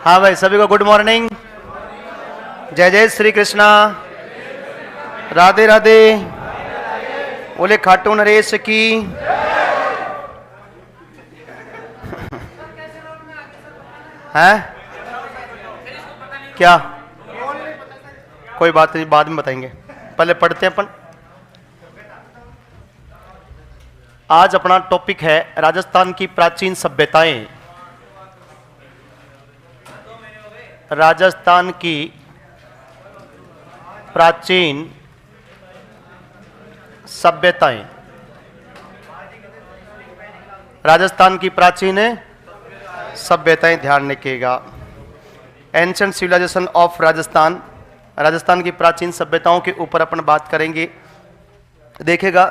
हाँ भाई, सभी को गुड मॉर्निंग। जय जय श्री कृष्णा, राधे राधे, बोले खाटू नरेश की। है क्या? कोई बात नहीं, बाद में बताएंगे, पहले पढ़ते हैं अपन। आज अपना टॉपिक है राजस्थान की प्राचीन सभ्यताएं। राजस्थान की प्राचीन सभ्यताएं, राजस्थान की प्राचीन सभ्यताएं, ध्यान रखिएगा। Ancient civilisation of Rajasthan, Rajasthan की प्राचीन सभ्यताओं के ऊपर अपन बात करेंगे। देखिएगा,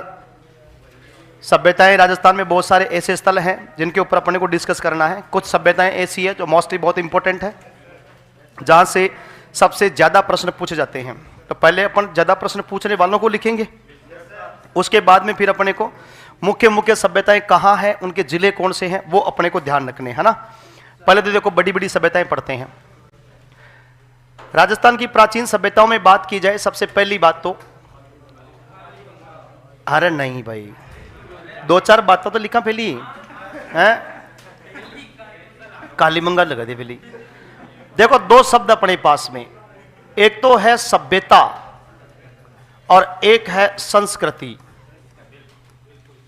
सभ्यताएं राजस्थान में बहुत सारे ऐसे स्थल हैं जिनके ऊपर अपने को डिस्कस करना है। कुछ सभ्यताएं ऐसी है जो मोस्टली बहुत इंपॉर्टेंट है, जहां से सबसे ज्यादा प्रश्न पूछे जाते हैं। तो पहले अपन ज्यादा प्रश्न पूछने वालों को लिखेंगे, उसके बाद में फिर अपने को मुख्य मुख्य सभ्यताएं कहाँ हैं, उनके जिले कौन से हैं, वो अपने को ध्यान रखने है ना। पहले तो देखो, बड़ी बड़ी सभ्यताएं पढ़ते हैं। राजस्थान की प्राचीन सभ्यताओं में बात की जाए, सबसे पहली बात तो, अरे नहीं भाई, दो चार बातें तो लिखा पहली है, काली मंगा लगा दी पहली। देखो, दो शब्द अपने पास में, एक तो है सभ्यता और एक है संस्कृति।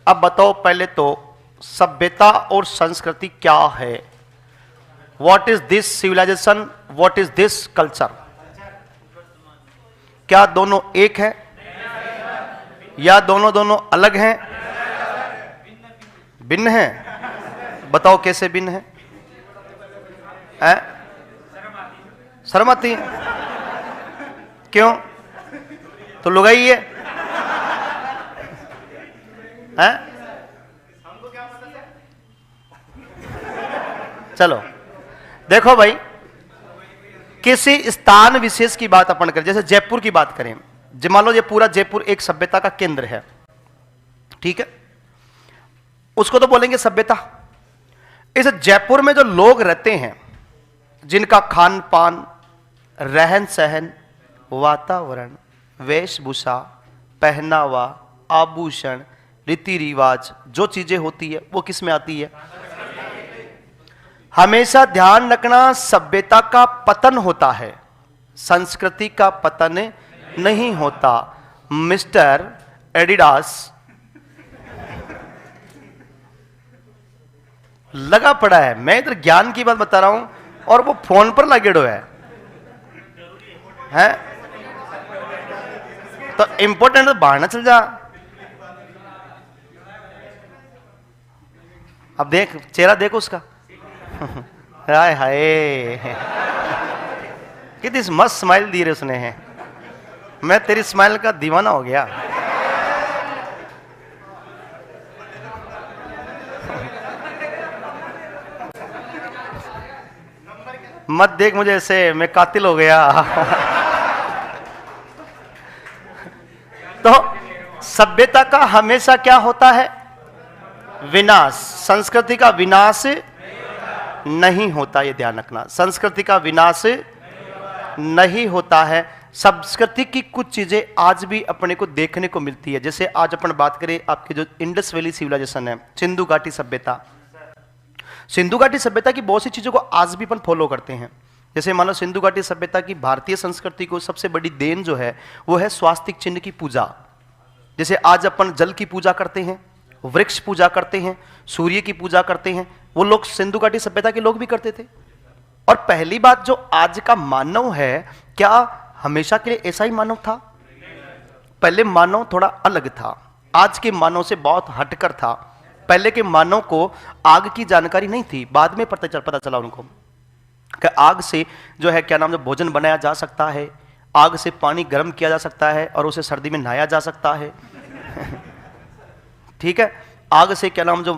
अब बताओ पहले तो, सभ्यता और संस्कृति क्या है? What is this civilisation, what is this culture? क्या दोनों एक है या दोनों अलग हैं, भिन्न हैं? बताओ कैसे भिन्न हैं? शर्म आती है? क्यों? तो लुगाई है? चलो देखो भाई, किसी स्थान विशेष की बात अपन करें, जैसे जयपुर की बात करें, मान लो ये पूरा जयपुर एक सभ्यता का केंद्र है, ठीक है, उसको तो बोलेंगे सभ्यता। इस जयपुर में जो लोग रहते हैं, जिनका खान पान, रहन सहन, वातावरण, वेशभूषा, पहनावा, आभूषण, रीति रिवाज, जो चीजें होती है वो किस में आती है? हमेशा ध्यान रखना, सभ्यता का पतन होता है, संस्कृति का पतन नहीं होता। मिस्टर एडिडास लगा पड़ा है, मैं इधर ज्ञान की बात बता रहा हूं और वो फोन पर लगेड़ो है? तो इंपॉर्टेंट तो बाहर ना चल जा। अब देख, चेहरा देखो उसका, हाय हाय, कितनी मस्त स्माइल दी रहे उसने है। मैं तेरी स्माइल का दीवाना हो गया। मत देख मुझे ऐसे, मैं कातिल हो गया। तो सभ्यता का हमेशा क्या होता है? विनाश। संस्कृति का विनाश नहीं होता, ये ध्यान रखना, संस्कृति का विनाश नहीं होता है। संस्कृति की कुछ चीजें आज भी अपने को देखने को मिलती है। जैसे आज अपन बात करें, आपके जो इंडस वैली सिविलाइजेशन है, सिंधु घाटी सभ्यता, सिंधु घाटी सभ्यता की बहुत सी चीजों को आज भी अपन फॉलो करते हैं। जैसे मान लो, सिंधु घाटी सभ्यता की भारतीय संस्कृति को सबसे बड़ी देन जो है वो है स्वास्तिक चिन्ह की पूजा। जैसे आज अपन जल की पूजा करते हैं, वृक्ष पूजा करते हैं, सूर्य की पूजा करते हैं, वो लोग सिंधु घाटी सभ्यता के लोग भी करते थे। और पहली बात, जो आज का मानव है, क्या हमेशा के लिए ऐसा ही मानव था? पहले मानव थोड़ा अलग था, आज के मानव से बहुत हटकर था। पहले के मानव को आग की जानकारी नहीं थी, बाद में पता चला उनको कि आग से जो है क्या नाम, जो भोजन बनाया जा सकता है, आग से पानी गर्म किया जा सकता है और उसे सर्दी में नहाया जा सकता है। ठीक है, आग से क्या नाम, जो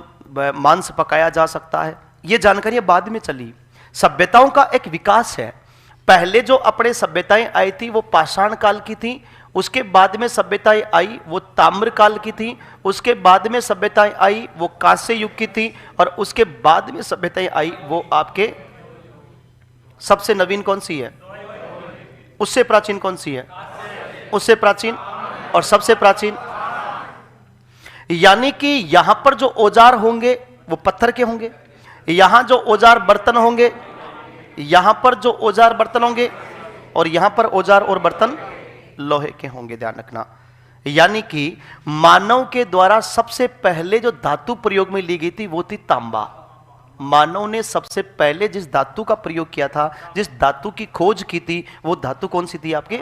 मांस पकाया जा सकता है, ये जानकारी बाद में चली। सभ्यताओं का एक विकास है। पहले जो अपने सभ्यताएं आई थी वो पाषाण काल की थी, उसके बाद में सभ्यताएं आई वो ताम्र काल की थी, उसके बाद में सभ्यताएं आई वो कांस्य युग की थी, और उसके बाद में सभ्यताएं आई वो आपके सबसे नवीन कौन सी है? उससे प्राचीन कौन सी है? उससे प्राचीन। और सबसे प्राचीन? यानी कि यहां पर जो औजार होंगे वो पत्थर के होंगे, यहां जो औजार बर्तन होंगे, यहां पर जो औजार बर्तन होंगे, और यहां पर औजार और बर्तन लोहे के होंगे। ध्यान रखना। यानी कि मानव के द्वारा सबसे पहले जो धातु प्रयोग में ली गई थी वो थी तांबा। मानव ने सबसे पहले जिस धातु का प्रयोग किया था, जिस धातु की खोज की थी, वो धातु कौन सी थी आपके?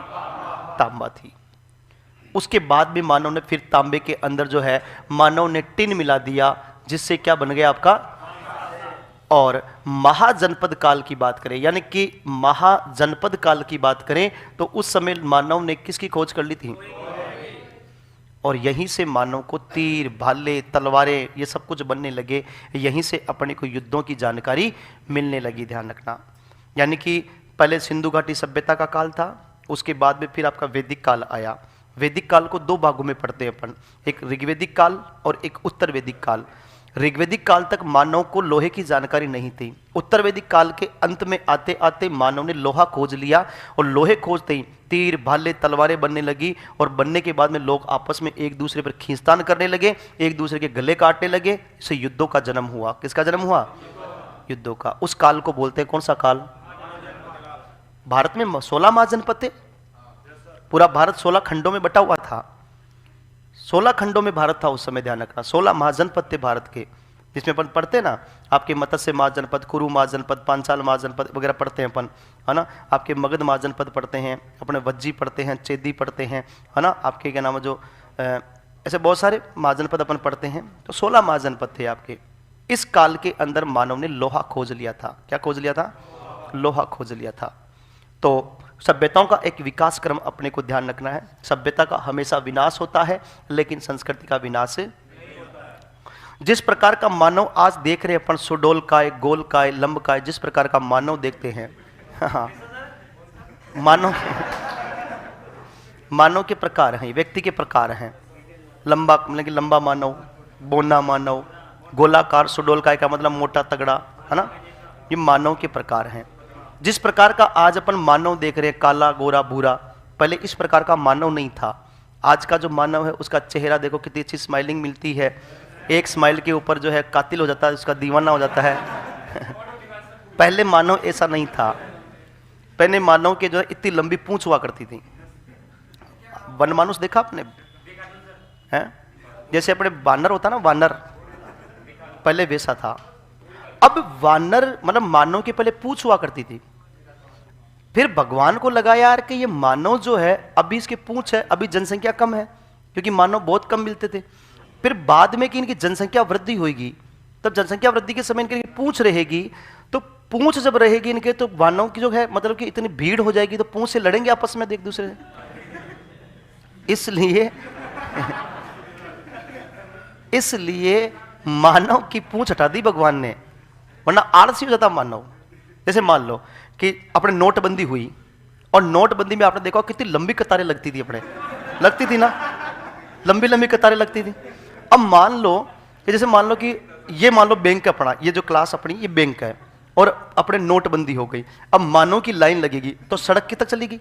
तांबा थी। उसके बाद में मानव ने फिर तांबे के अंदर जो है मानव ने टिन मिला दिया, जिससे क्या बन गया आपका? और महाजनपद काल की बात करें, यानी कि महाजनपद काल की बात करें तो उस समय मानव ने किसकी खोज कर ली थी? और यहीं से मानव को तीर, भाले, तलवारें ये सब कुछ बनने लगे। यहीं से अपने को युद्धों की जानकारी मिलने लगी। ध्यान रखना। यानी कि पहले सिंधु घाटी सभ्यता का काल था, उसके बाद में फिर आपका वैदिक काल आया। वैदिक काल को दो भागों में पढ़ते हैं अपन, एक ऋग्वैदिक काल और एक उत्तर वैदिक काल। ऋग्वैदिक काल तक मानव को लोहे की जानकारी नहीं थी। उत्तर वैदिक काल के अंत में आते आते मानव ने लोहा खोज लिया, और लोहे खोजते ही तीर, भाले, तलवारें बनने लगी, और बनने के बाद में लोग आपस में एक दूसरे पर खींचतान करने लगे, एक दूसरे के गले काटने लगे। इससे युद्धों का जन्म हुआ। किसका जन्म हुआ? युद्धों का। उस काल को बोलते हैं कौन सा काल? भारत में 16 महाजनपद थे। पूरा भारत 16 खंडों में बटा हुआ था। 16 खंडों में भारत था उस समय। ध्यान रखना। 16 महाजनपद थे भारत के, जिसमें अपन पढ़ते ना, आपके मत्स्य महाजनपद, कुरु महाजनपद, पांचाल महाजनपद वगैरह पढ़ते हैं अपन, है ना। आपके मगध महाजनपद पढ़ते हैं, अपने वज्जी पढ़ते हैं, चेदी पढ़ते हैं, है ना। आपके क्या नाम है जो ऐसे बहुत सारे महाजनपद अपन पढ़ते हैं। तो 16 महाजनपद थे आपके। इस काल के अंदर मानव ने लोहा खोज लिया था। क्या खोज लिया था? लोहा खोज लिया था। तो सभ्यताओं का एक विकास क्रम अपने को ध्यान रखना है। सभ्यता का हमेशा विनाश होता है, लेकिन संस्कृति का विनाश। जिस प्रकार का मानव आज देख रहे हैं अपन, सुडोल काय, गोल काय, लंब काय, जिस प्रकार का मानव देखते हैं, हाँ, मानव के प्रकार हैं, व्यक्ति के प्रकार हैं। लंबा मतलब कि लंबा मानव, बोना मानव, गोलाकार, सुडोल काय का मतलब मोटा तगड़ा, है ना। ये मानव के प्रकार हैं। जिस प्रकार का आज अपन मानव देख रहे हैं, काला, गोरा, भूरा, पहले इस प्रकार का मानव नहीं था। आज का जो मानव है उसका चेहरा देखो, कितनी अच्छी स्माइलिंग मिलती है। एक स्माइल के ऊपर जो है कातिल हो जाता है, उसका दीवाना हो जाता है। पहले मानव ऐसा नहीं था। पहले मानव के जो है इतनी लंबी पूंछ हुआ करती थी। वन मानुस देखा आपने? हैं? जैसे अपने वानर होता ना, वानर पहले वैसा था। अब वानर मतलब मानव के पहले पूंछ हुआ करती थी। फिर भगवान को लगा यार कि ये मानव जो है अभी इसकी पूंछ है, अभी जनसंख्या कम है, क्योंकि मानव बहुत कम मिलते थे। फिर बाद में कि इनकी जनसंख्या वृद्धि होगी, तब जनसंख्या वृद्धि के समय इनकी पूंछ रहेगी। तो पूंछ जब रहेगी इनके, तो मानव की जो है मतलब कि इतनी भीड़ हो जाएगी, तो पूंछ से लड़ेंगे आपस में एक दूसरे से। इसलिए मानव की पूंछ हटा दी भगवान ने, वरना आलसी हो जाता मानव। जैसे मान लो कि अपने नोटबंदी हुई, और नोटबंदी में आपने देखा कितनी लंबी कतारें लगती थी, अपने लगती थी ना, लंबी लंबी कतारें लगती थी। अब मान लो कि जैसे मान लो कि ये मान लो बैंक अपना, ये जो क्लास अपनी ये बैंक है, और अपने नोटबंदी हो गई। अब मानव की लाइन लगेगी तो सड़क की तक चलेगी।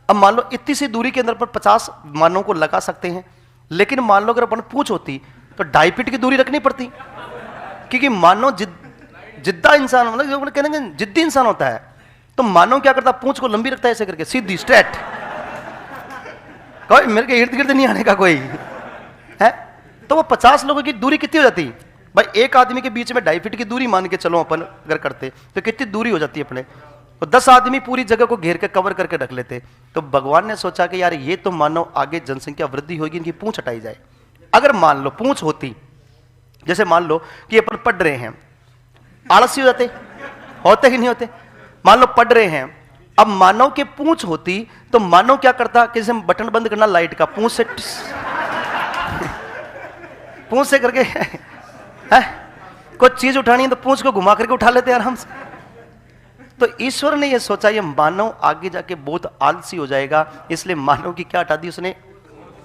अब मान लो इतनी सी दूरी के अंदर पर 50 मानव को लगा सकते हैं, लेकिन मान लो अगर अपन पूंछ होती तो 2.5 फीट की दूरी रखनी पड़ती, क्योंकि मानव जिद्दा इंसान, मतलब कहने जिद्दी इंसान होता है। तो मानव क्या करता, पूंछ को लंबी रखता है ऐसे करके, सीधी स्ट्रेट, कोई मेरे के इर्द गिर्द नहीं आने का कोई है। तो वो 50 लोगों की दूरी कितनी हो जाती भाई? एक आदमी के बीच में 2.5 फीट की दूरी मान के चलो अपन अगर करते तो कितनी दूरी हो जाती है अपने? तो 10 आदमी पूरी जगह को घेर के कवर करके रख लेते। तो भगवान ने सोचा कि यार ये तो मानव आगे जनसंख्या वृद्धि होगी, इनकी पूंछ हटाई जाए। अगर मान लो पूंछ होती, जैसे मान लो कि अपन पढ़ रहे हैं, आलसी हो जाते, होते ही नहीं होते। मान लो पढ़ रहे हैं, अब मानव के पूंछ होती तो मानव क्या करता कि जैसे बटन बंद करना लाइट का, पूंछ से पूंछ से करके है कोई चीज उठानी है तो पूंछ को घुमा करके उठा लेते हैं आराम से। तो ईश्वर ने यह सोचा ये मानव आगे जाके बहुत आलसी हो जाएगा, इसलिए मानव की क्या हटा दी उसने?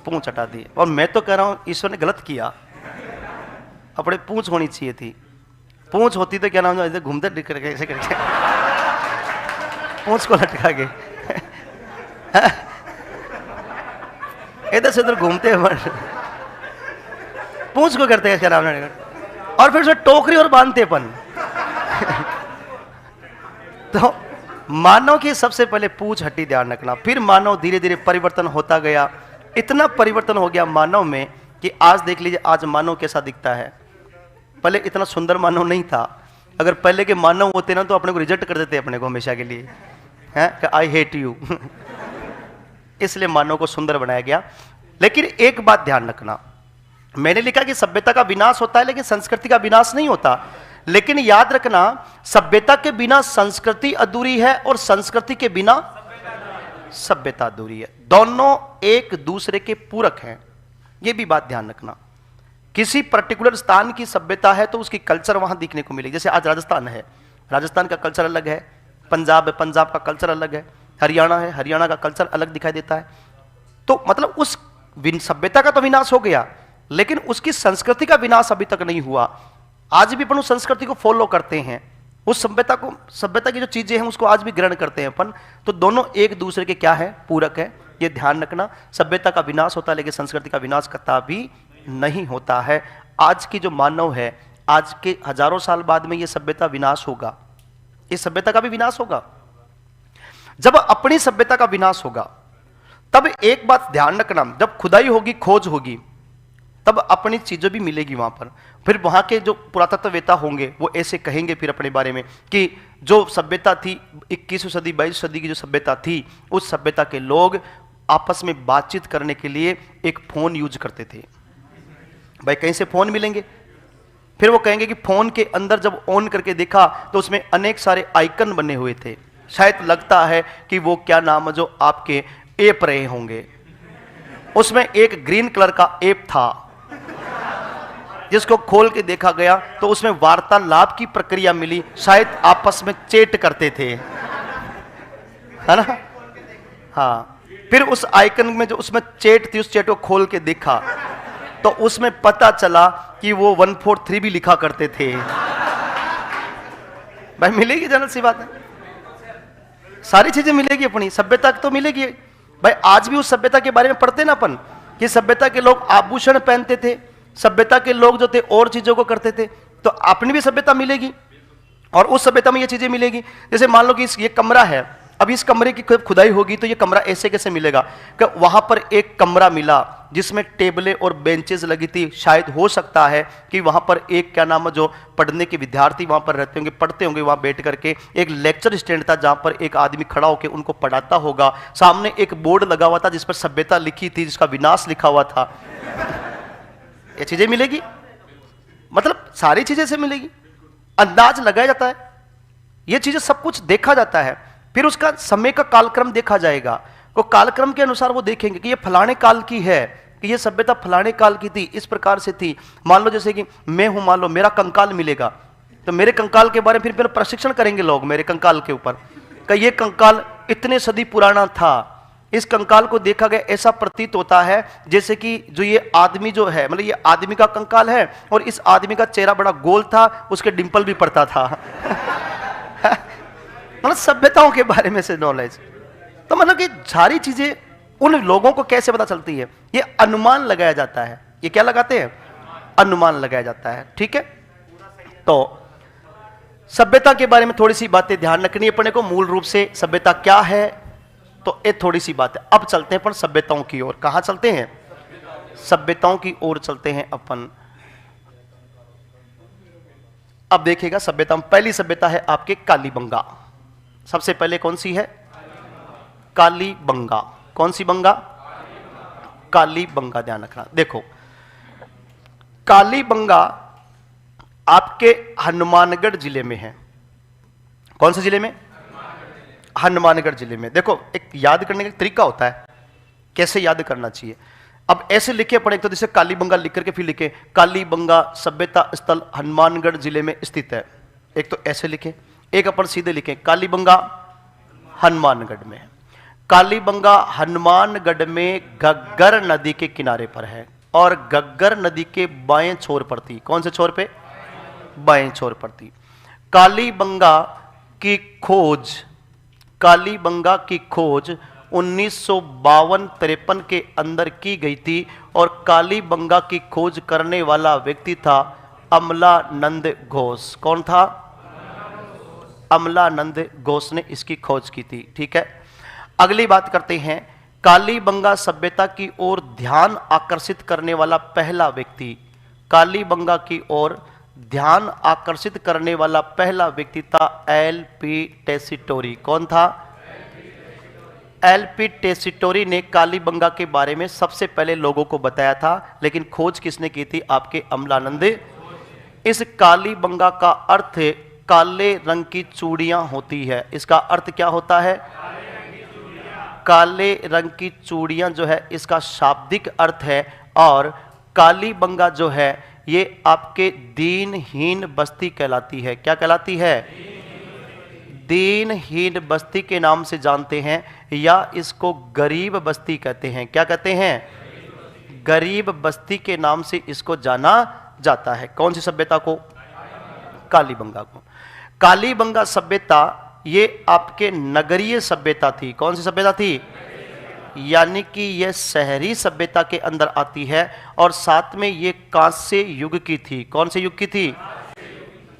पूंछ हटा दी। और मैं तो कह रहा हूं ईश्वर ने गलत किया, अपने पूंछ होनी चाहिए थी। पूंछ होती तो क्या नाम है, घूमते करके ऐसे करके पूंछ को लटका के इधर से उधर घूमते हैं, पूंछ को करते हैं क्या नाम, और फिर उसे टोकरी और बांधते अपन। तो मानव की सबसे पहले पूंछ हटी, ध्यान रखना। फिर मानव धीरे धीरे परिवर्तन होता गया, इतना परिवर्तन हो गया मानव में कि आज देख लीजिए आज मानव कैसा दिखता है। पहले इतना सुंदर मानव नहीं था। अगर पहले के मानव होते ना तो अपने को रिजेक्ट कर देते अपने को हमेशा के लिए, हैं, आई हेट यू। इसलिए मानव को सुंदर बनाया गया। लेकिन एक बात ध्यान रखना, मैंने लिखा कि सभ्यता का विनाश होता है लेकिन संस्कृति का विनाश नहीं होता। लेकिन याद रखना, सभ्यता के बिना संस्कृति अधूरी है और संस्कृति के बिना सभ्यता अधूरी है। दोनों एक दूसरे के पूरक हैं, यह भी बात ध्यान रखना। किसी पर्टिकुलर स्थान की सभ्यता है तो उसकी कल्चर वहां दिखने को मिलेगी। जैसे आज राजस्थान है, राजस्थान का कल्चर अलग है, पंजाब है, पंजाब का कल्चर अलग है, हरियाणा है, हरियाणा का कल्चर अलग दिखाई देता है। तो मतलब उस सभ्यता का तो विनाश हो गया लेकिन उसकी संस्कृति का विनाश अभी तक नहीं हुआ। आज भी अपन उस संस्कृति को फॉलो करते हैं, उस सभ्यता को, सभ्यता की जो चीजें हैं उसको आज भी ग्रहण करते हैं अपन। तो दोनों एक दूसरे के क्या है, पूरक है, ये ध्यान रखना। सभ्यता का विनाश होता है लेकिन संस्कृति का विनाश कभी नहीं होता है। आज की जो मानव है, आज के हजारों साल बाद में ये सभ्यता विनाश होगा, इस सभ्यता का भी विनाश होगा। जब अपनी सभ्यता का विनाश होगा तब एक बात ध्यान रखना, जब खुदाई होगी, खोज होगी, तब अपनी चीजें भी मिलेगी वहां पर। फिर वहां के जो पुरातत्ववेत्ता होंगे वो ऐसे कहेंगे फिर अपने बारे में कि जो सभ्यता थी 21वीं सदी 22वीं सदी की जो सभ्यता थी, उस सभ्यता के लोग आपस में बातचीत करने के लिए एक फोन यूज करते थे। भाई कहीं से फोन मिलेंगे? फिर वो कहेंगे कि फोन के अंदर जब ऑन करके देखा तो उसमें अनेक सारे आइकन बने हुए थे। शायद लगता है कि वो क्या नाम है जो आपके ऐप रहे होंगे। उसमें एक ग्रीन कलर का ऐप था जिसको खोल के देखा गया तो उसमें वार्तालाप की प्रक्रिया मिली, शायद आपस में चैट करते थे, है ना? हाँ, फिर उस आइकन में जो उसमें चैट थी, उस चैट को खोल के देखा तो उसमें पता चला कि वो 143 भी लिखा करते थे। भाई मिलेगी, जनरल सी बात है, सारी चीजें मिलेगी, अपनी सभ्यता तो मिलेगी। भाई आज भी उस सभ्यता के बारे में पढ़ते ना अपन कि सभ्यता के लोग आभूषण पहनते थे, सभ्यता के लोग जो थे और चीजों को करते थे, तो अपनी भी सभ्यता मिलेगी और उस सभ्यता में ये चीजें मिलेगी। जैसे मान लो कि ये कमरा है, अब इस कमरे की खुदाई होगी तो ये कमरा ऐसे कैसे मिलेगा कि वहां पर एक कमरा मिला जिसमें टेबलें और बेंचेस लगी थी। शायद हो सकता है कि वहां पर एक क्या नाम है जो पढ़ने के विद्यार्थी वहां पर रहते होंगे, पढ़ते होंगे वहां बैठ करके। एक लेक्चर स्टैंड था जहां पर एक आदमी खड़ा होकर उनको पढ़ाता होगा। सामने एक बोर्ड लगा हुआ था जिस पर सभ्यता लिखी थी, जिसका विनाश लिखा हुआ था। ये चीजें मिलेगी, मतलब सारी चीजें से मिलेगी, अंदाज लगाया जाता है, ये चीजें सब कुछ देखा जाता है। फिर उसका समय का कालक्रम देखा जाएगा, तो कालक्रम के अनुसार वो देखेंगे कि ये फलाने काल की है, कि ये सभ्यता फलाने काल की थी, इस प्रकार से थी। मान लो जैसे कि मैं हूं, मान लो मेरा कंकाल मिलेगा तो मेरे कंकाल के बारे में फिर प्रशिक्षण करेंगे लोग मेरे कंकाल के ऊपर कि ये कंकाल इतने सदी पुराना था। इस कंकाल को देखा गया, ऐसा प्रतीत होता है जैसे कि जो ये आदमी जो है, मतलब ये आदमी का कंकाल है और इस आदमी का चेहरा बड़ा गोल था, उसके डिंपल भी पड़ता था। मतलब सभ्यताओं के बारे में से नॉलेज, तो मतलब कि सारी चीजें उन लोगों को कैसे पता चलती है, ये अनुमान लगाया जाता है। ये क्या लगाते हैं? अनुमान लगाया जाता है। ठीक है, तो सभ्यता के बारे में थोड़ी सी बातें ध्यान रखनी है अपने को। मूल रूप से सभ्यता क्या है, तो ये थोड़ी सी बात है। अब चलते हैं अपन सभ्यताओं की ओर। कहां चलते हैं? सभ्यताओं की ओर चलते हैं अपन। अब देखिएगा सभ्यता में पहली सभ्यता है आपके कालीबंगा। सबसे पहले कौन सी है? कालीबंगा। कौन सी बंगा? कालीबंगा। ध्यान रखना। देखो कालीबंगा आपके हनुमानगढ़ जिले में है। कौन से जिले में? हनुमानगढ़ जिले में। देखो एक याद करने का तरीका होता है, कैसे याद करना चाहिए। अब ऐसे लिखे पड़े, तो जैसे कालीबंगा लिख करके फिर लिखे कालीबंगा सभ्यता स्थल हनुमानगढ़ जिले में स्थित है। एक तो ऐसे लिखे, एक अपन सीधे लिखे कालीबंगा हनुमानगढ़ में। कालीबंगा हनुमानगढ़ में घग्गर नदी के किनारे पर है और घग्गर नदी के बाएं छोर पर थी। कौन से छोर पे? बाएं छोर पर थी। कालीबंगा की खोज कालीबंगा की खोज 1952-53 के अंदर की गई थी और कालीबंगा की खोज करने वाला व्यक्ति था अमलानंद घोष। कौन था? अमलानंद घोष ने इसकी खोज की थी। ठीक है, अगली बात करते हैं। कालीबंगा सभ्यता की ओर ध्यान आकर्षित करने वाला पहला व्यक्ति, कालीबंगा की ओर ध्यान आकर्षित करने वाला पहला व्यक्ति था एल.पी. टेसीटोरी। कौन था? एल.पी. टेसीटोरी ने कालीबंगा के बारे में सबसे पहले लोगों को बताया था, लेकिन खोज किसने की थी? आपके अमलानंद। इस कालीबंगा का अर्थ काले रंग की चूड़ियां होती है। इसका अर्थ क्या होता है? काले रंग की चूड़ियां जो है इसका शाब्दिक अर्थ है। और कालीबंगा जो है ये आपके दीनहीन बस्ती कहलाती है। क्या कहलाती है? दीनहीन बस्ती के नाम से जानते हैं, या इसको गरीब बस्ती कहते हैं। क्या कहते हैं? गरीब बस्ती के नाम से इसको जाना जाता है। कौन सी सभ्यता को? कालीबंगा को। कालीबंगा सभ्यता ये आपके नगरीय सभ्यता थी। कौन सी सभ्यता थी? यानी कि यह शहरी सभ्यता के अंदर आती है, और साथ में ये कांस्य युग की थी। कौन से युग की थी?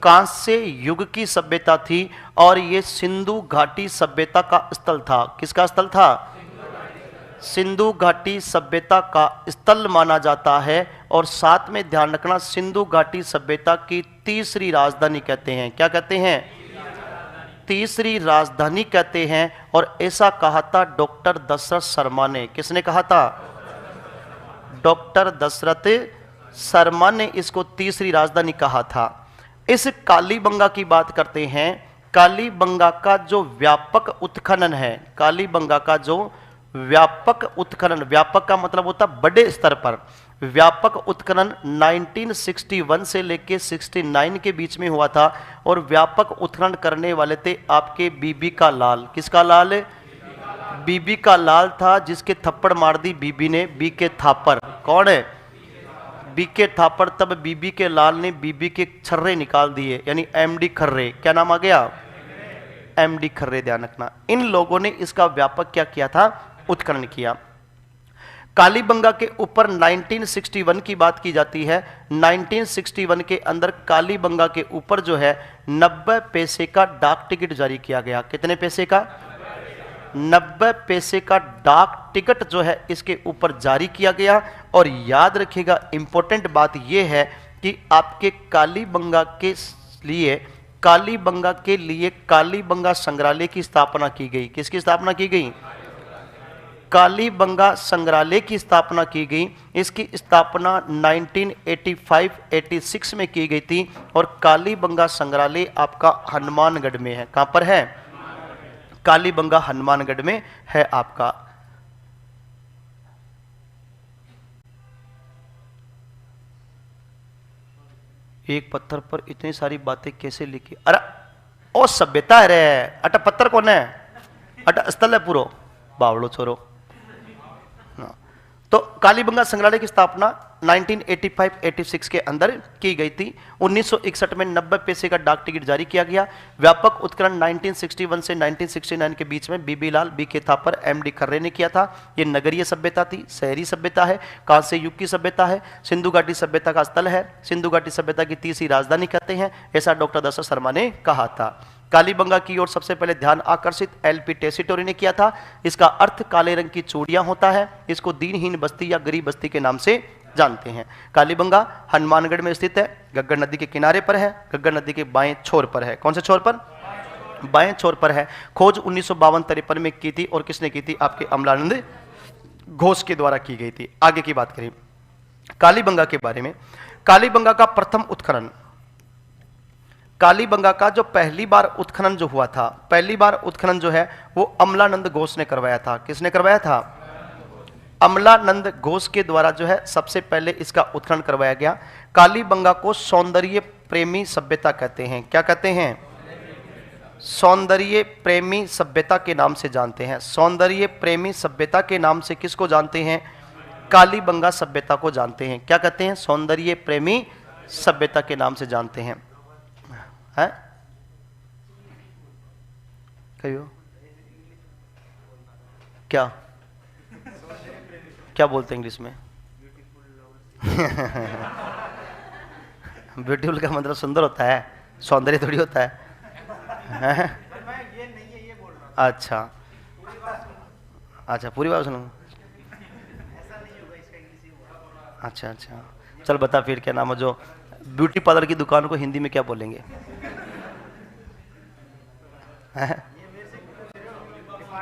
कांस्य युग की सभ्यता थी, और ये सिंधु घाटी सभ्यता का स्थल था। किसका स्थल था? सिंधु घाटी सभ्यता का स्थल माना जाता है। और साथ में ध्यान रखना, सिंधु घाटी सभ्यता की तीसरी राजधानी कहते हैं। क्या कहते हैं? तीसरी राजधानी कहते हैं। और ऐसा कहा था डॉक्टर दशरथ शर्मा ने। किसने कहा था? डॉक्टर दशरथ शर्मा ने इसको तीसरी राजधानी कहा था। इस कालीबंगा की बात करते हैं। कालीबंगा का जो व्यापक उत्खनन है, कालीबंगा का जो व्यापक उत्खनन, व्यापक का मतलब होता बड़े स्तर पर, व्यापक उत्खनन 1961 से लेके 69 के बीच में हुआ था। और व्यापक उत्खनन करने वाले थे आपके बीबी का लाल। किसका लाल? बीबी का लाल था, जिसके थप्पड़ मार दी बीबी ने बी.के. थापर। कौन है? बी.के. थापर। तब बीबी के लाल ने बीबी के छर्रे निकाल दिए, यानी एम.डी. खर्रे। क्या नाम आ गया? एम.डी. खर्रे। ध्यान रखना, इन लोगों ने इसका व्यापक क्या किया था? उत्खनन किया। कालीबंगा के ऊपर 1961 की बात की जाती है। 1961 के अंदर कालीबंगा के ऊपर जो है 90 पैसे का डाक टिकट जारी किया गया। कितने पैसे का? 90 पैसे का डाक टिकट जो है इसके ऊपर जारी किया गया। और याद रखिएगा, इंपॉर्टेंट बात यह है कि आपके कालीबंगा के लिए कालीबंगा संग्रहालय की स्थापना की गई। किसकी स्थापना की गई? कालीबंगा संग्रहालय की स्थापना की गई। इसकी स्थापना 1985-86 में की गई थी। और कालीबंगा संग्रहालय आपका हनुमानगढ़ में है। कहां पर है? कालीबंगा हनुमानगढ़ में है आपका। एक पत्थर पर इतनी सारी बातें कैसे लिखी? अरे ओ सभ्यता है रे, अटा पत्थर कौन है? अटा स्थल है पूरो, बावड़ो छोरो। तो कालीबंगा संग्रहालय की स्थापना 1985-86 के अंदर की गई थी। 1961 में 90 पैसे का डाक टिकट जारी किया गया। व्यापक उत्खनन 1961 से 1969 के बीच में बीबी लाल, बी.के. थापर, एम.डी. खर्रे ने किया था। ये नगरीय सभ्यता थी, शहरी सभ्यता है, कांस्य युग की सभ्यता है, सिंधु घाटी सभ्यता का स्थल है, सिंधु घाटी सभ्यता की तीसरी राजधानी कहते हैं, ऐसा डॉक्टर दशरथ शर्मा ने कहा था। कालीबंगा की ओर सबसे पहले ध्यान आकर्षित एल.पी. टेसीटोरी ने किया था। इसका अर्थ काले रंग की चूड़ियां होता है। इसको दीनहीन बस्ती या गरीब बस्ती के नाम से जानते हैं। कालीबंगा हनुमानगढ़ में स्थित है, घग्गर नदी के किनारे पर है, घग्गर नदी के बाएं छोर पर है। कौन से छोर पर? बाएं छोर पर है। खोज 1952-53 में की थी। और किसने की थी? आपके अमलानंद घोष के द्वारा की गई थी। आगे की बात करें कालीबंगा के बारे में। कालीबंगा का प्रथम उत्खनन, कालीबंगा का जो पहली बार उत्खनन जो हुआ था, पहली बार उत्खनन जो है वो अमलानंद घोष ने करवाया था। किसने करवाया था? अमलानंद घोष के द्वारा जो है सबसे पहले इसका उत्खनन करवाया गया। कालीबंगा को सौंदर्य प्रेमी सभ्यता कहते हैं। क्या कहते हैं? सौंदर्य प्रेमी सभ्यता के नाम से जानते हैं। सौंदर्य प्रेमी सभ्यता के नाम से किसको जानते हैं? कालीबंगा सभ्यता को जानते हैं। क्या कहते हैं? सौंदर्य प्रेमी सभ्यता के नाम से जानते हैं। है? कहियो क्या क्या बोलते हैं इंग्लिश में? ब्यूटीफुल का मतलब सुंदर होता है, सौंदर्य थोड़ी होता है। अच्छा अच्छा, पूरी बात सुनो। अच्छा अच्छा, चल बता फिर क्या नाम है, जो ब्यूटी पार्लर की दुकान को हिंदी में क्या बोलेंगे?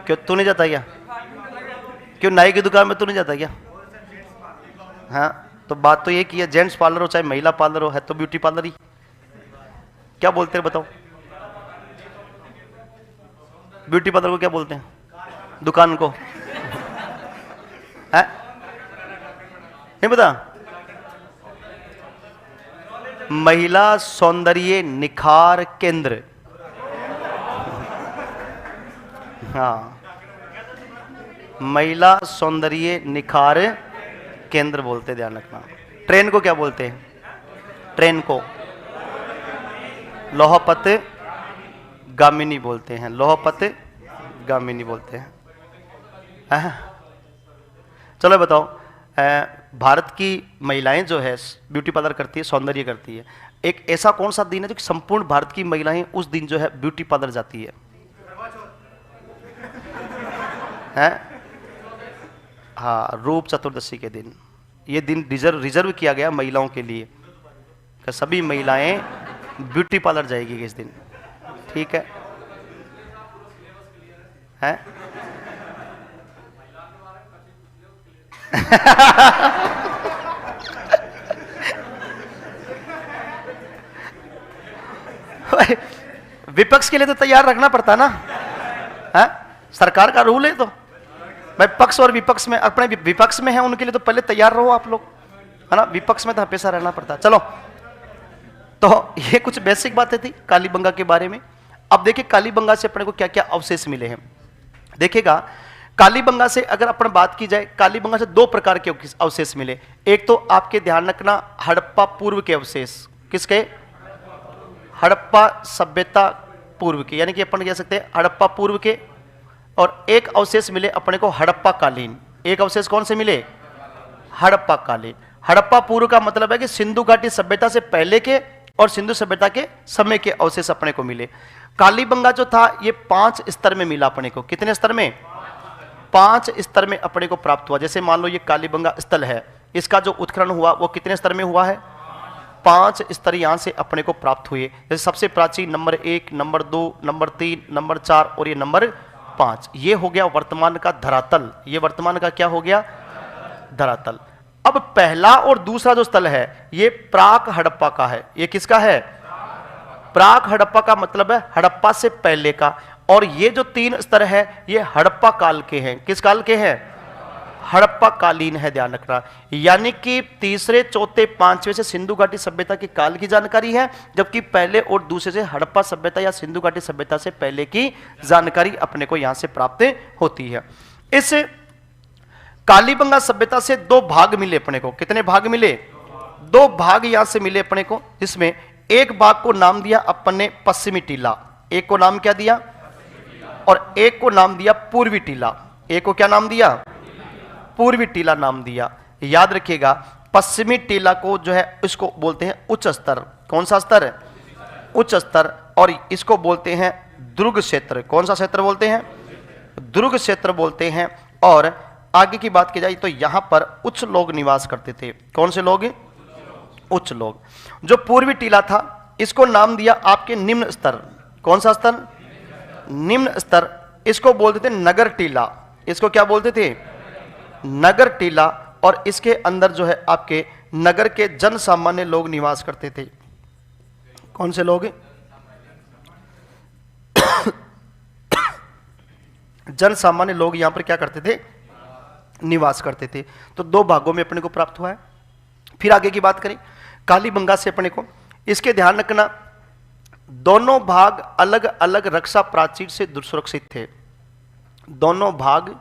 क्यों तू नहीं जाता क्या? क्यों नाई की दुकान में तू नहीं जाता क्या? हाँ, तो बात तो ये की है, जेंट्स पार्लर हो चाहे महिला पार्लर हो, है तो ब्यूटी पार्लर ही। क्या बोलते हैं बताओ? ब्यूटी पार्लर को क्या बोलते हैं? दुकान को है? नहीं पता? महिला सौंदर्य निखार केंद्र। हाँ, महिला सौंदर्य निखार केंद्र बोलते, ध्यान रखना। ट्रेन को क्या बोलते हैं? ट्रेन को लोहपत गामिनी बोलते हैं, लोहपत गामिनी बोलते हैं। चलो बताओ, भारत की महिलाएं जो है ब्यूटी पार्लर करती है, सौंदर्य करती है, एक ऐसा कौन सा दिन है जो कि संपूर्ण भारत की महिलाएं उस दिन जो है ब्यूटी पार्लर जाती है? हाँ, रूप चतुर्दशी के दिन। ये दिन रिजर्व किया गया महिलाओं के लिए कि सभी महिलाएं ब्यूटी पार्लर जाएगी इस दिन। ठीक है, हैं? विपक्ष के लिए तो तैयार रखना पड़ता ना, है? सरकार का रूल है तो भाई, पक्ष और विपक्ष में, अपने विपक्ष में है उनके लिए तो पहले तैयार रहो आप लोग, है ना? विपक्ष में तो हमेशा रहना पड़ता है। चलो, तो ये कुछ बेसिक बातें थी कालीबंगा के बारे में। अब देखिए कालीबंगा से अपने को क्या क्या अवशेष मिले हैं। देखिएगा, कालीबंगा से अगर अपन बात की जाए, कालीबंगा से दो प्रकार के अवशेष मिले। एक तो आपके ध्यान रखना हड़प्पा पूर्व के अवशेष। किसके? हड़प्पा सभ्यता पूर्व के, यानी कि अपन कह सकते हैं हड़प्पा पूर्व के। और एक अवशेष मिले अपने को हड़प्पा कालीन। एक अवशेष कौन से मिले? हड़प्पा कालीन। हड़प्पा पूर्व का मतलब है कि सिंधु घाटी सभ्यता से पहले के और सिंधु सभ्यता के समय के अवशेष अपने को मिले। कालीबंगा जो था ये 5 स्तर में मिला अपने को। कितने स्तर में? 5 स्तर में अपने को प्राप्त हुआ। जैसे मान लो ये कालीबंगा स्थल है, इसका जो उत्खनन हुआ वो कितने स्तर में हुआ है? 5 स्तर यहां से अपने को प्राप्त हुए। जैसे सबसे प्राचीन नंबर 1, नंबर 2, नंबर 3, नंबर 4 और ये नंबर 5। ये हो गया वर्तमान का धरातल। ये वर्तमान का क्या हो गया? धरातल। अब पहला और दूसरा जो स्थल है ये प्राक हड़प्पा का है। ये किसका है? प्राक हड़प्पा का मतलब है हड़प्पा से पहले का। और ये जो 3 स्तर है ये हड़प्पा काल के हैं। किस काल के हैं? हड़प्पा कालीन है, ध्यान रखना। यानी कि तीसरे, चौथे, 5वें से सिंधु घाटी सभ्यता के काल की जानकारी है, जबकि पहले और दूसरे से हड़प्पा सभ्यता या सिंधु घाटी सभ्यता से पहले की जानकारी अपने को यहां से प्राप्त होती है। इस कालीबंगा सभ्यता से 2 भाग मिले अपने को। कितने भाग मिले? 2 भाग यहां से मिले अपने को, जिसमें एक भाग को नाम दिया अपन ने पश्चिमी टीला। एक को नाम क्या दिया? और एक को नाम दिया पूर्वी टीला। एक को क्या नाम दिया? पूर्वी टीला नाम दिया। याद रखिएगा, पश्चिमी टीला को जो है इसको बोलते हैं उच्च स्तर। कौन सा स्तर है? उच्च स्तर। और इसको बोलते हैं दुर्ग क्षेत्र। कौन सा क्षेत्र बोलते हैं? दुर्ग क्षेत्र बोलते हैं। और आगे की बात की जाए तो यहां पर उच्च लोग निवास करते थे। कौन से लोग? उच्च लोग। जो पूर्वी टीला था इसको नाम दिया आपके निम्न स्तर। कौन सा स्तर? निम्न स्तर। इसको बोलते थे नगर टीला। इसको क्या बोलते थे? नगर टीला। और इसके अंदर जो है आपके नगर के जन सामान्य लोग निवास करते थे। कौन से लोग? जन सामान्य लोग यहां पर क्या करते थे? निवास करते थे। तो 2 भागों में अपने को प्राप्त हुआ है। फिर आगे की बात करें कालीबंगा से अपने को, इसके ध्यान रखना दोनों भाग अलग अलग रक्षा प्राचीर से सुरक्षित थे। दोनों भाग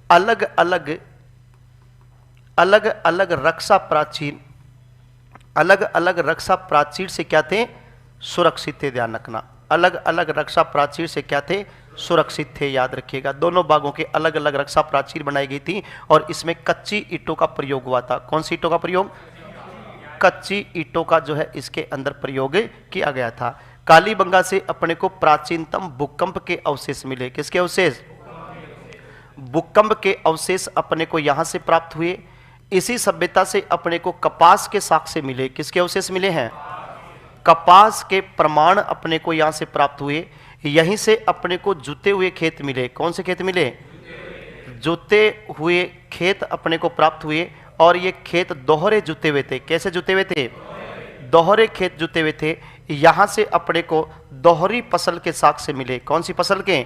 अलग अलग रक्षा प्राचीर से क्या थे? सुरक्षित थे। ध्यान रखना, अलग अलग रक्षा प्राचीर से क्या थे, सुरक्षित थे। याद रखिएगा, दोनों भागों के अलग अलग रक्षा प्राचीर बनाई गई थी और इसमें कच्ची ईंटों का प्रयोग हुआ था। कौन सी ईंटों का प्रयोग, कच्ची ईंटों का जो है इसके अंदर प्रयोग किया गया था। कालीबंगा से अपने को प्राचीनतम भूकंप के अवशेष मिले। किसके अवशेष, भूकंप के अवशेष अपने को यहां से प्राप्त हुए। इसी सभ्यता से अपने को कपास के साक्ष्य मिले। किसके अवशेष मिले हैं, कपास के प्रमाण अपने को यहां से प्राप्त हुए। यहीं से अपने को जुते हुए खेत मिले। कौन से खेत मिले, जुते हुए खेत अपने को प्राप्त हुए और ये खेत दोहरे जुते हुए थे। कैसे जुते हुए थे, दोहरे खेत जुते हुए थे। यहां से अपने को दोहरी फसल के साक्ष्य मिले। कौन सी फसल के,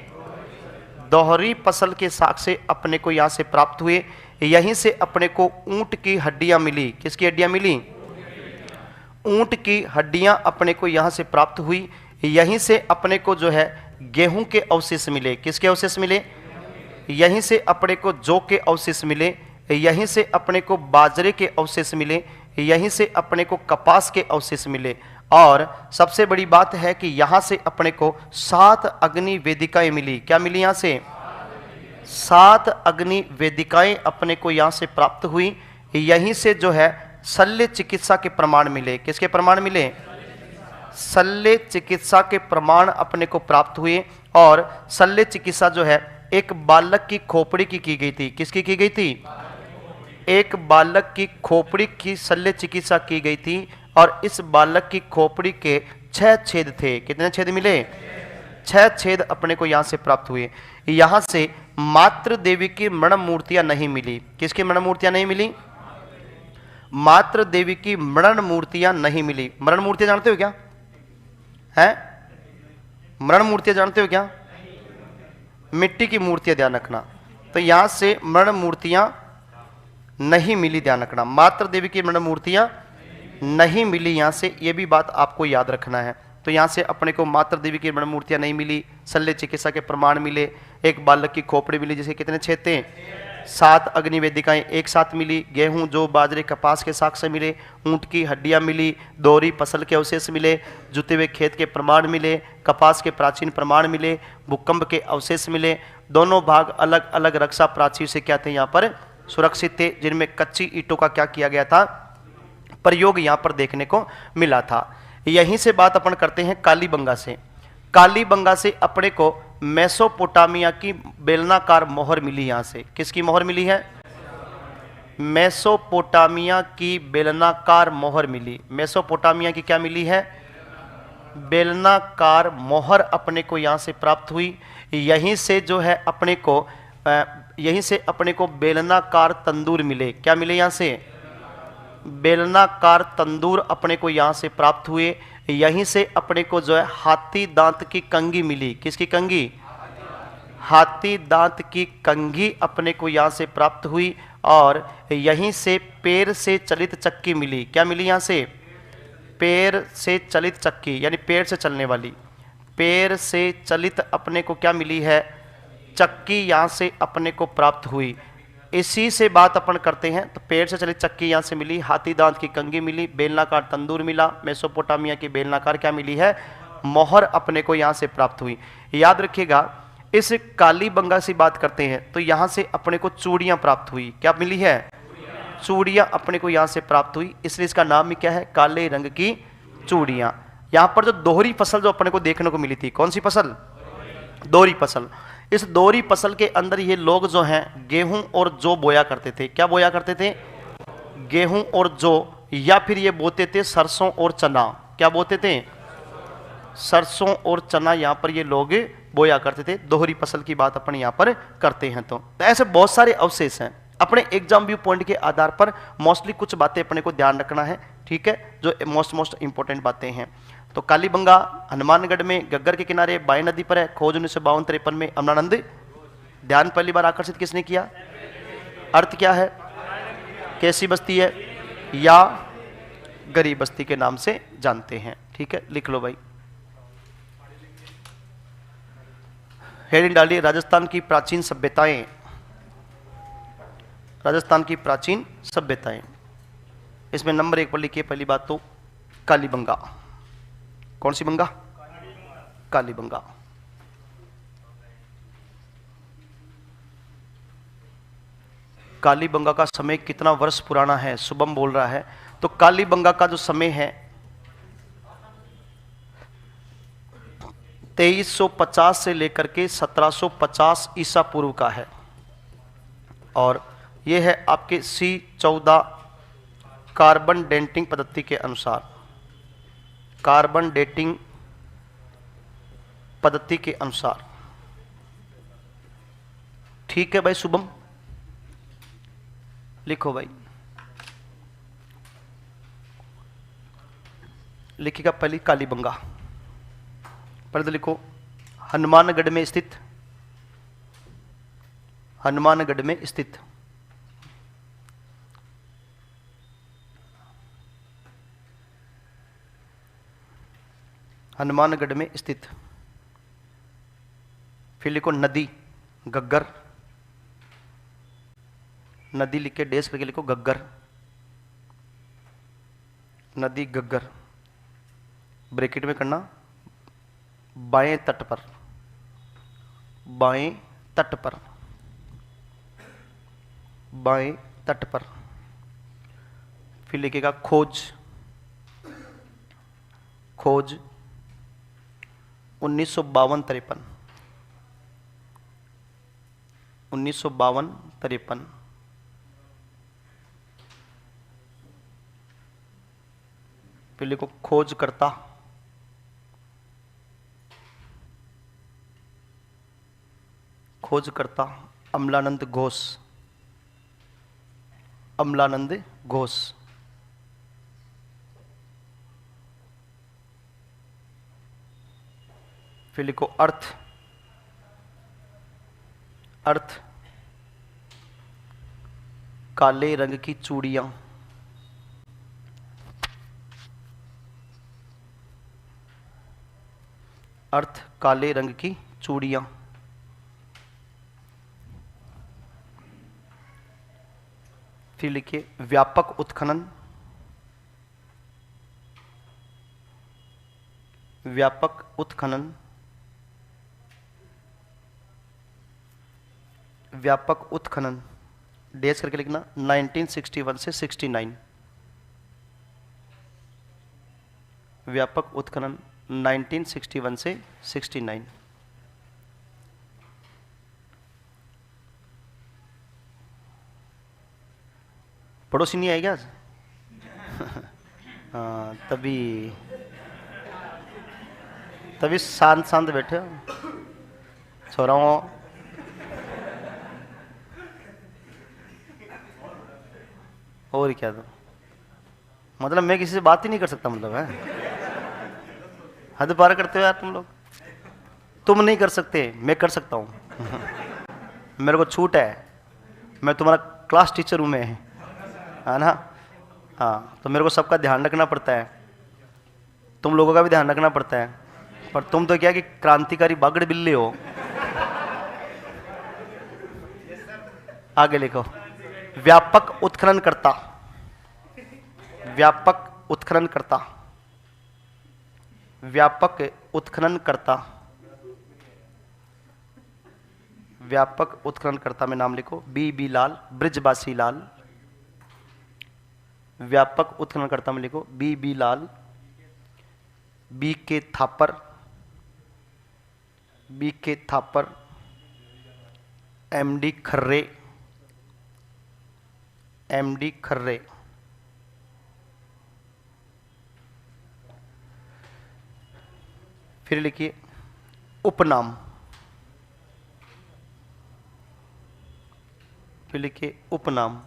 दोहरी फसल के साक्ष्य अपने को यहां से प्राप्त हुए। यहीं से अपने को ऊंट की हड्डियां मिली। किसकी हड्डियां मिली, ऊंट की हड्डियां अपने को यहां से प्राप्त हुई। यहीं से अपने को जो है गेहूं के अवशेष मिले। किसके अवशेष मिले, यहीं से अपने को जौ के अवशेष मिले। यहीं से अपने को बाजरे के अवशेष मिले। यहीं से अपने को कपास के अवशेष मिले। और सबसे बड़ी बात है कि यहां से अपने को 7 अग्नि वेदिकाएं मिली। क्या मिली, यहां से 7 अग्नि वेदिकाएं अपने को यहां से प्राप्त हुई। यहीं से जो है शल्य चिकित्सा के प्रमाण मिले। किसके प्रमाण मिले, शल्य चिकित्सा के प्रमाण अपने को प्राप्त हुए। और शल्य चिकित्सा जो है एक बालक की खोपड़ी की गई थी। किसकी की गई थी, एक बालक की खोपड़ी की शल्य चिकित्सा की गई थी। और इस बालक की खोपड़ी के 6 छेद थे। कितने छेद मिले, 6 छेद अपने को यहां से प्राप्त हुए। यहां से मातृ देवी की मृण मूर्तियां नहीं मिली। किसकी मृण मूर्तियां नहीं मिली, मातृ देवी की मृण मूर्तियां नहीं मिली। मृण मूर्तियां जानते हो क्या है, मृण मूर्तियां जानते हो क्या, मिट्टी की मूर्तियां, ध्यान रखना। तो यहां से मृण मूर्तियां नहीं मिली, ध्यान रखना। मातृ देवी की मृण मूर्तियां नहीं मिली यहां से, यह भी बात आपको याद रखना है। तो यहां से अपने को मातृ देवी की मृण मूर्तियां नहीं मिली, शल्य चिकित्सा के प्रमाण मिले, एक बालक की खोपड़ी मिली जिसे कितने छेद थे, 7 अग्नि वेदिकाएं एक साथ मिली। गेहूं, जौ, बाजरे, कपास के साक्ष्य मिले। ऊंट की हड्डियां मिली। दोहरी फसल के अवशेष मिले। जुते हुए खेत के प्रमाण मिले। कपास के प्राचीन प्रमाण मिले। भूकंप के अवशेष मिले। दोनों भाग अलग अलग रक्षा प्राचीर से क्या थे, यहाँ पर सुरक्षित थे, जिनमें कच्ची ईंटों का क्या किया गया था, प्रयोग यहाँ पर देखने को मिला था। यहीं से बात अपन करते हैं कालीबंगा से। कालीबंगा से अपने को मेसोपोटामिया की बेलनाकार मोहर मिली। यहां से किसकी मोहर मिली है, मेसोपोटामिया की बेलनाकार मोहर मिली। मेसोपोटामिया की क्या मिली है, बेलनाकार मोहर अपने को यहां से प्राप्त हुई। यहीं से जो है अपने को यहीं से अपने को बेलनाकार तंदूर मिले। क्या मिले, यहां से बेलनाकार तंदूर अपने को यहां से प्राप्त हुए। यहीं से अपने को जो है हाथी दांत की कंघी मिली। किसकी कंघी, हाथी दांत की कंघी अपने को यहां से प्राप्त हुई। और यहीं से पैर से चलित चक्की मिली। क्या मिली, यहां से पैर से चलित चक्की, यानी पैर से चलने वाली, पैर से चलित अपने को क्या मिली है, चक्की यहां से अपने को प्राप्त हुई। इसी से बात अपन करते हैं। तो पैर से चलित चक्की यहां से मिली, हाथी दांत की कंघी मिली, बेलनाकार तंदूर मिला, मेसोपोटामिया की बेलनाकार क्या मिली है, मोहर अपने को यहां से प्राप्त हुई। याद रखिएगा, इस कालीबंगा से बात करते हैं तो यहां से अपने को चूड़ियां प्राप्त हुई। क्या मिली है, चूड़ियां अपने को यहां से प्राप्त हुई, इसलिए इसका नाम भी क्या है, काले रंग की चूड़ियां। यहां पर जो दोहरी फसल जो अपने को देखने को मिली थी, कौन सी फसल, दोहरी फसल। इस दोहरी फसल के अंदर ये लोग जो हैं गेहूं और जौ बोया करते थे। क्या बोया करते थे, गेहूं और जौ, या फिर ये बोते थे सरसों और चना। क्या बोते थे, सरसों और चना यहां पर ये लोग बोया करते थे। दोहरी फसल की बात अपन यहां पर करते हैं। तो ऐसे बहुत सारे अवशेष हैं। अपने एग्जाम व्यू पॉइंट के आधार पर मोस्टली कुछ बातें अपने को ध्यान रखना है, ठीक है, जो मोस्ट इंपॉर्टेंट बातें हैं। तो कालीबंगा हनुमानगढ़ में गग्गर के किनारे बाई नदी पर है। खोज 1952-53 में अमरानंद ध्यान पहली बार आकर्षित किसने किया, अर्थ क्या है, कैसी बस्ती है या गरीब बस्ती के नाम से जानते हैं। ठीक है, लिख लो भाई। हेडिंग डालिए, राजस्थान की प्राचीन सभ्यताएं। राजस्थान की प्राचीन सभ्यताएं, इसमें नंबर 1 पर लिखिए पहली बात तो कालीबंगा। कौन सी बंगा, कालीबंगा। कालीबंगा का समय कितना वर्ष पुराना है, शुभम बोल रहा है। तो कालीबंगा का जो समय है 2350 से लेकर के 1750 ईसा पूर्व का है। और यह है आपके C14 कार्बन डेटिंग पद्धति के अनुसार, कार्बन डेटिंग पद्धति के अनुसार। ठीक है भाई शुभम, लिखो भाई, लिखिएगा पहली कालीबंगा। पहले तो लिखो हनुमानगढ़ में स्थित, हनुमानगढ़ में स्थित हनुमानगढ़ में स्थित। फिर लिखो नदी गग्गर, नदी लिख के डेस करके लिखो गग्गर, नदी गग्गर, ब्रैकेट में करना बाएं तट पर, बाएं तट पर, बाएं तट पर। फिर लिखेगा खोज, खोज 1952-53, 1952-53। फिर लिखो खोजकर्ता, खोजकर्ता अमलानंद घोष, अमलानंद घोष। फिर लिखो अर्थ, अर्थ काले रंग की चूड़ियां, अर्थ काले रंग की चूड़ियां। फिर लिखिए व्यापक उत्खनन, व्यापक उत्खनन, व्यापक उत्खनन डेज करके लिखना 1961 से 69, व्यापक उत्खनन 1961 से 69। पड़ोसी नहीं आएगा आज? हाँ तभी, तभी शांत शांत बैठे हो छोराओं। और क्या तो मतलब मैं किसी से बात ही नहीं कर सकता, मतलब है हद पार करते हो यार तुम लोग। तुम नहीं कर सकते, मैं कर सकता हूँ। मेरे को छूट है, मैं तुम्हारा क्लास टीचर हूँ मैं, है ना। हाँ तो मेरे को सबका ध्यान रखना पड़ता है, तुम लोगों का भी ध्यान रखना पड़ता है। पर तुम तो क्या कि क्रांतिकारी बागड़ बिल्ले हो। आगे लिखो व्यापक उत्खनन करता, व्यापक उत्खनन करता, व्यापक उत्खनन करता, व्यापक उत्खनन करता में नाम लिखो बी लाल, ब्रिजवासी लाल। व्यापक उत्खनन करता में लिखो बी लाल, बी के थापर, बी के थापर, एमडी खर्रे, एमडी खर्रे। फिर लिखिए उपनाम, फिर लिखिए उपनाम,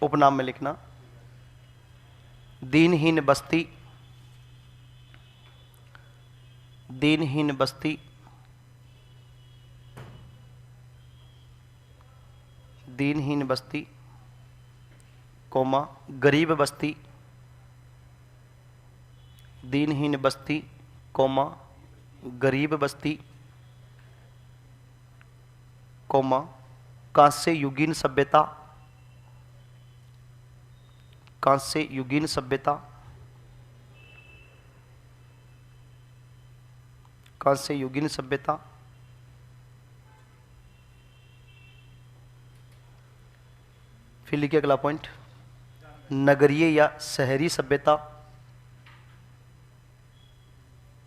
उपनाम में लिखना दीनहीन बस्ती, दीनहीन बस्ती, दीनहीन बस्ती, कोमा गरीब बस्ती, दीनहीन बस्ती, कोमा गरीब बस्ती, कोमा कांस्य युगीन सभ्यता, कांस्य युगीन सभ्यता, कांस्य युगीन सभ्यता, फिर लिखिए अगला पॉइंट, नगरीय या शहरी सभ्यता,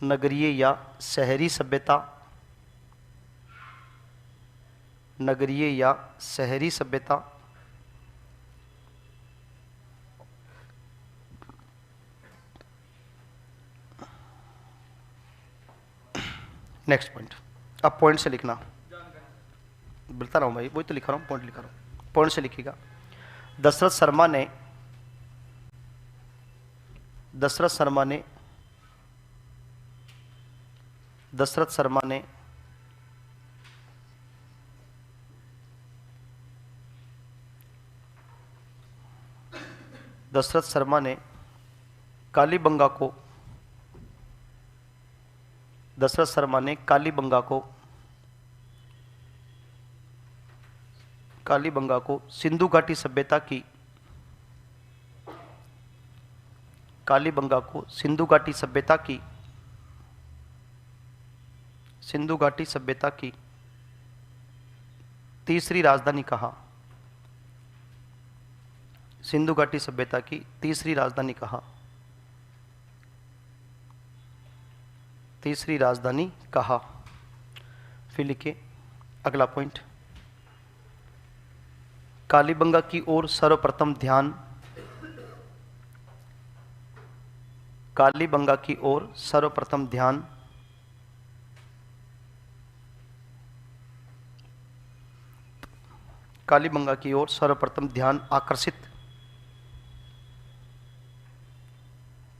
नगरीय या शहरी सभ्यता, नगरीय या शहरी सभ्यता। नेक्स्ट पॉइंट, अब पॉइंट से लिखना, बोलता रहा हूं भाई, वही तो लिखा रहा हूं, पॉइंट लिखा रहा हूं, पॉइंट से लिखिएगा। दशरथ शर्मा ने, दशरथ शर्मा ने, दशरथ शर्मा ने दशरथ शर्मा ने कालीबंगा को, दशरथ शर्मा ने कालीबंगा को, कालीबंगा को सिंधु घाटी सभ्यता की, कालीबंगा को सिंधु घाटी सभ्यता की, सिंधु घाटी सभ्यता की तीसरी राजधानी कहा, सिंधु घाटी सभ्यता की तीसरी राजधानी कहा, तीसरी राजधानी कहा। फिर लिखिए अगला पॉइंट, कालीबंगा की ओर सर्वप्रथम ध्यान, कालीबंगा की ओर सर्वप्रथम ध्यान, कालीबंगा की ओर सर्वप्रथम ध्यान आकर्षित,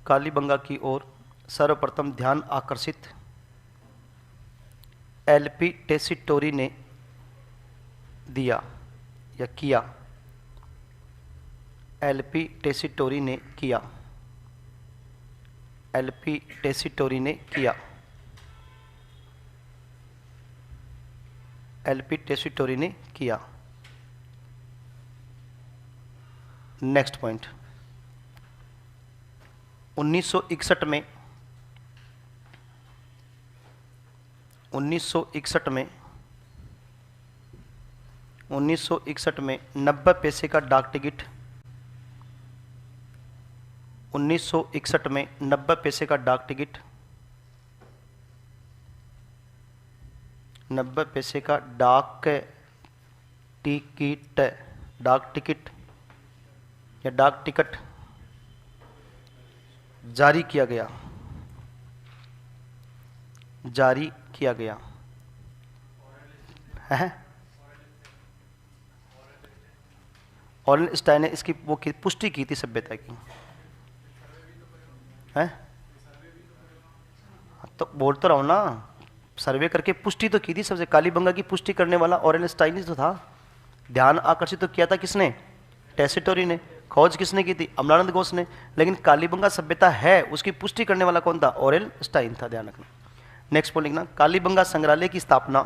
कालीबंगा की ओर सर्वप्रथम ध्यान आकर्षित एलपी टेसीटोरी ने दिया या किया, एलपी टेसीटोरी ने किया, एलपी टेसीटोरी ने किया, एलपी टेसीटोरी ने किया। नेक्स्ट पॉइंट, 1961 में, 1961 में, 1961 में 90 पैसे का डाक टिकट, 1961 में 90 पैसे का डाक टिकट, 90 पैसे का डाक टिकट, डाक टिकट या डाक टिकट जारी किया गया, जारी किया गया है। ऑरेंज स्टाइन ने इसकी वो पुष्टि की थी सभ्यता की, है तो बोल तो रहा हूं ना, सर्वे करके पुष्टि तो की थी सबसे। कालीबंगा की पुष्टि करने वाला ऑरेंज स्टाइन ही तो था। ध्यान आकर्षित तो किया था किसने? टेसीटोरी ने। खोज किसने की थी? अमलानंद घोष ने। लेकिन कालीबंगा सभ्यता है उसकी पुष्टि करने वाला कौन था? ऑरेंज स्टाइन था, ध्यान रखना। नेक्स्ट पॉइंट लिखना, कालीबंगा संग्रहालय की स्थापना,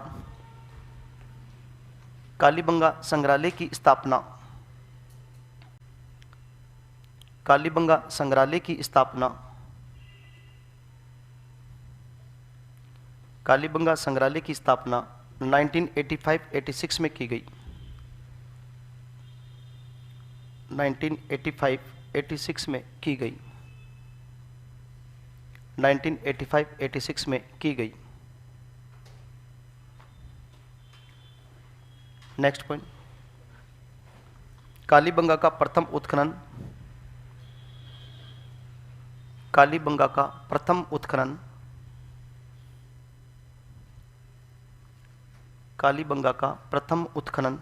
कालीबंगा संग्रहालय की स्थापना, कालीबंगा संग्रहालय की स्थापना, कालीबंगा संग्रहालय की स्थापना 1985-86 में की गई, 1985-86 में की गई, 1985-86 में की गई। नेक्स्ट पॉइंट, कालीबंगा का प्रथम उत्खनन, कालीबंगा का प्रथम उत्खनन, कालीबंगा का प्रथम उत्खनन,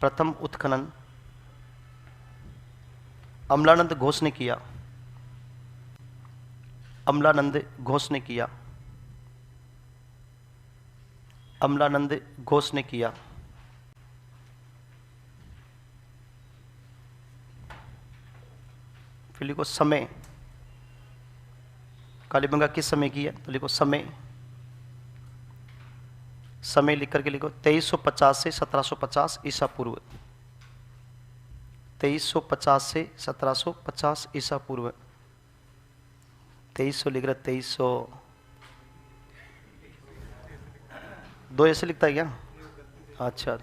प्रथम उत्खनन अमलानंद घोष ने किया, अमलानंद घोष ने किया, अमलानंद घोष ने किया। फिर लिखो समय, कालीबंगा किस समय की है? तो लिखो समय, समय लिख करके लिखो 2350 से 1750 ईसा पूर्व, 2350 से 1750 ईसा पूर्व, 2300 लिख रहा, 2300 2 ऐसे लिखता है क्या? अच्छा,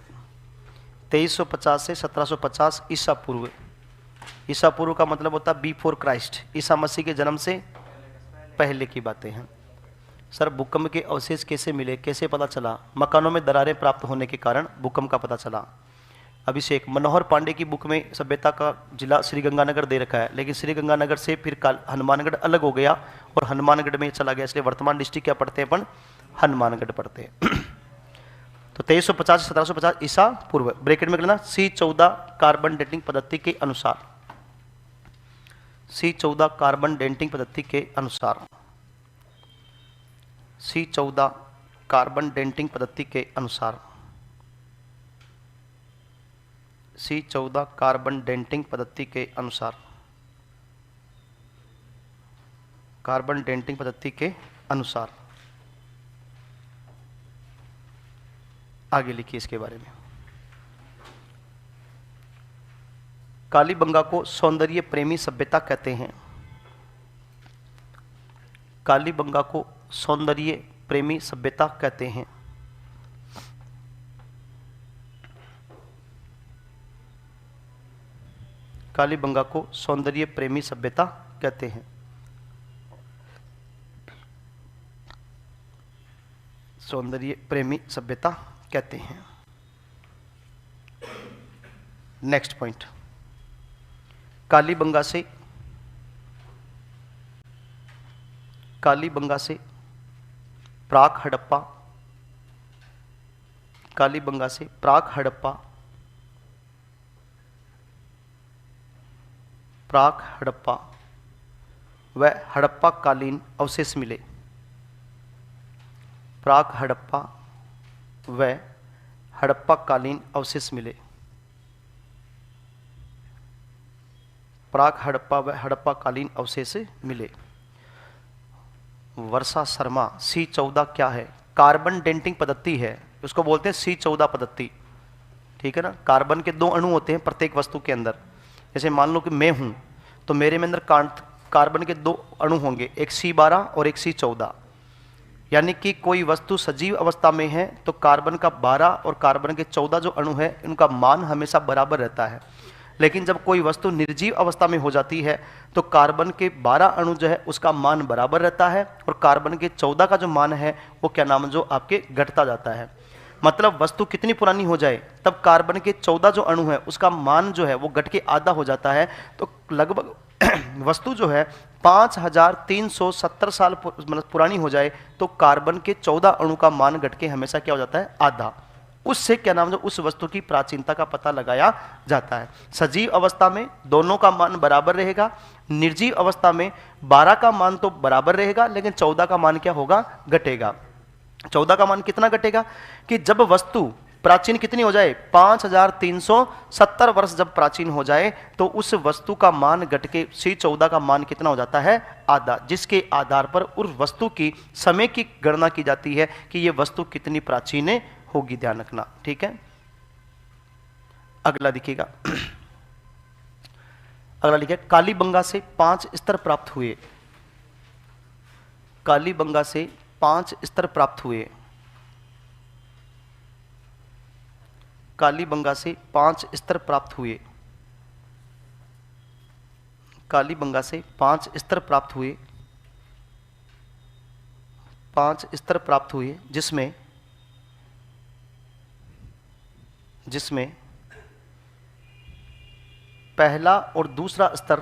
2350 से 1750 ईसा पूर्व। ईसा पूर्व का मतलब होता है बिफोर क्राइस्ट, ईसा मसीह के जन्म से पहले की बातें हैं। सर भूकंप के अवशेष कैसे मिले, कैसे पता चला? मकानों में दरारें प्राप्त होने के कारण भूकंप का पता चला। अभिषेक मनोहर पांडे की बुक में सभ्यता का जिला श्री गंगानगर दे रखा है, लेकिन श्री गंगानगर से फिर हनुमानगढ़ अलग हो गया और हनुमानगढ़ में चला गया, इसलिए वर्तमान डिस्ट्रिक्ट क्या पढ़ते हैं अपन? हनुमानगढ़ पढ़ते हैं। तो 2350 से 1750 ईसा पूर्व, ब्रैकेट में लेना C14 कार्बन डेटिंग पद्धति के अनुसार, C14 कार्बन डेटिंग पद्धति के अनुसार, C14 कार्बन डेटिंग पद्धति के अनुसार, C14 कार्बन डेटिंग पद्धति के अनुसार, कार्बन डेटिंग पद्धति के अनुसार। आगे लिखिए इसके बारे में। कालीबंगा को सौंदर्य प्रेमी सभ्यता कहते हैं। कालीबंगा को सौंदर्य प्रेमी सभ्यता कहते हैं। कालीबंगा को सौंदर्य प्रेमी सभ्यता कहते हैं। सौंदर्य प्रेमी सभ्यता कहते हैं। नेक्स्ट पॉइंट, कालीबंगा से प्राक हड़प्पा, कालीबंगा से प्राक हड़प्पा, प्राक हड़प्पा व हड़प्पा कालीन अवशेष मिले। प्राक हड़प्पा व हड़प्पा कालीन अवशेष मिले। प्राक हड़प्पा व हड़प्पा कालीन अवशेष मिले। वर्षा शर्मा, C14 क्या है? कार्बन डेटिंग पद्धति है, उसको बोलते हैं C14 पद्धति, ठीक है ना। कार्बन के 2 अणु होते हैं प्रत्येक वस्तु के अंदर। जैसे मान लो कि मैं हूं, तो मेरे में अंदर कार्बन के 2 अणु होंगे, एक C12 और एक C14। यानी कि कोई वस्तु सजीव अवस्था में है तो कार्बन का 12 और कार्बन के 14 जो अणु है उनका मान हमेशा बराबर रहता है। लेकिन जब कोई वस्तु निर्जीव अवस्था में हो जाती है तो कार्बन के 12 अणु जो है उसका मान बराबर रहता है और कार्बन के 14 का जो मान है वो क्या नाम जो आपके घटता जाता है। मतलब वस्तु कितनी पुरानी हो जाए तब कार्बन के 14 जो अणु है उसका मान जो है वो घट के आधा हो जाता है। तो लगभग वस्तु जो है 5370 साल मतलब पुरानी हो जाए तो कार्बन के 14 अणु का मान घट के हमेशा क्या हो जाता है? आधा। उससे क्या नाम जो उस वस्तु की प्राचीनता का पता लगाया जाता है। सजीव अवस्था में दोनों का मान बराबर रहेगा, निर्जीव अवस्था में 12 का मान तो बराबर रहेगा लेकिन 14 का मान क्या होगा? घटेगा। 14 का मान कितना घटेगा कि जब वस्तु प्राचीन कितनी हो जाए? 5370 वर्ष जब प्राचीन हो जाए तो उस वस्तु का मान घट के C14 का मान कितना हो जाता है? आधा। जिसके आधार पर उस वस्तु की समय की गणना की जाती है कि यह वस्तु कितनी प्राचीन होगी। ध्यान रखना, ठीक है। अगला देखिएगा, अगला लिखिए, कालीबंगा से 5 स्तर प्राप्त हुए। कालीबंगा से 5 स्तर प्राप्त हुए। कालीबंगा से 5 स्तर प्राप्त हुए। कालीबंगा से 5 स्तर प्राप्त हुए। 5 स्तर प्राप्त हुए जिसमें पहला और दूसरा स्तर,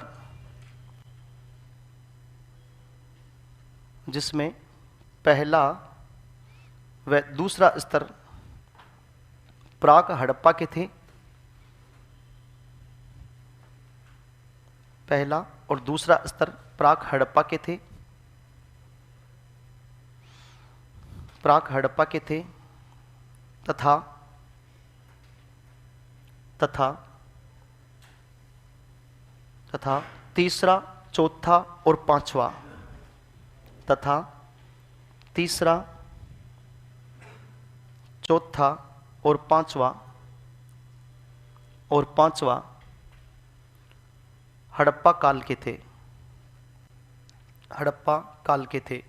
जिसमें पहला व दूसरा स्तर प्राक हड़प्पा के थे। पहला और दूसरा स्तर प्राक हड़प्पा के थे। प्राक हड़प्पा के थे तथा तीसरा, चौथा और पांचवा, तथा तीसरा, चौथा और पांचवा हड़प्पा काल के थे। हड़प्पा काल के थे,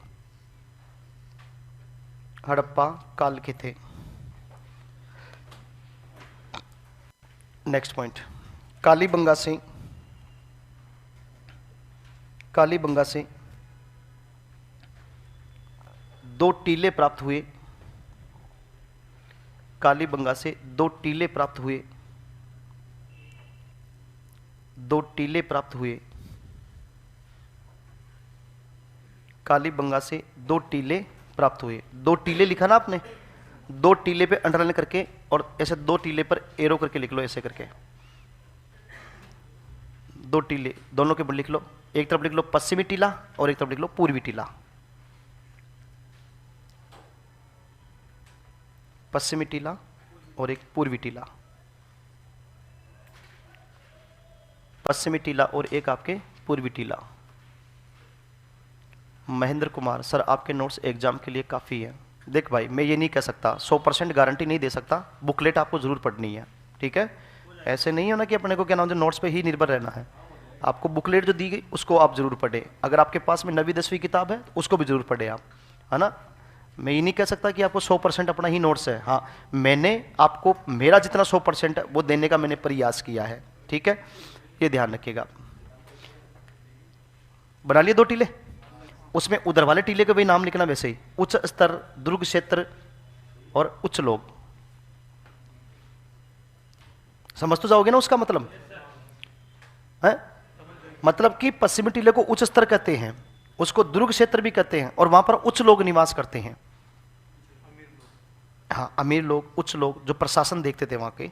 हड़प्पा काल के थे। नेक्स्ट पॉइंट, कालीबंगा से, कालीबंगा से 2 टीले प्राप्त हुए, कालीबंगा से 2 टीले प्राप्त हुए, 2 टीले प्राप्त हुए, कालीबंगा से 2 टीले प्राप्त हुए। 2 टीले लिखा ना आपने, 2 टीले पे अंडरलाइन करके और ऐसे 2 टीले पर एरो करके लिख लो, ऐसे करके 2 टीले दोनों के ऊपर लिख लो। एक तरफ लिख लो पश्चिमी टीला और एक तरफ लिख लो पूर्वी टीला। पश्चिमी टीला और एक पूर्वी टीला, पश्चिमी टीला और एक आपके पूर्वी टीला। महेंद्र कुमार सर, आपके नोट्स एग्जाम के लिए काफ़ी है। देख भाई, मैं ये नहीं कह सकता, 100% गारंटी नहीं दे सकता। बुकलेट आपको ज़रूर पढ़नी है, ठीक है। ऐसे नहीं होना कि अपने को क्या नाम, नोट्स पे ही निर्भर रहना है। आपको बुकलेट जो दी गई उसको आप जरूर पढ़ें। अगर आपके पास में 9वीं 10वीं किताब है उसको भी जरूर पढ़ें आप, है ना। मैं ये नहीं कह सकता कि आपको 100% अपना ही नोट्स है। हाँ, मैंने आपको मेरा जितना 100% है वो देने का मैंने प्रयास किया है, ठीक है, ये ध्यान रखिएगा। बना लिए 2 टीले, उसमें उधर वाले टीले के भी नाम लिखना वैसे ही, उच्च स्तर, दुर्ग क्षेत्र और उच्च लोग। समझ तो जाओगे ना उसका मतलब है? मतलब कि पश्चिमी टीले को उच्च स्तर कहते हैं, उसको दुर्ग क्षेत्र भी कहते हैं, और वहां पर उच्च लोग निवास करते हैं। हाँ, अमीर लोग, उच्च लोग जो प्रशासन देखते थे वहां के।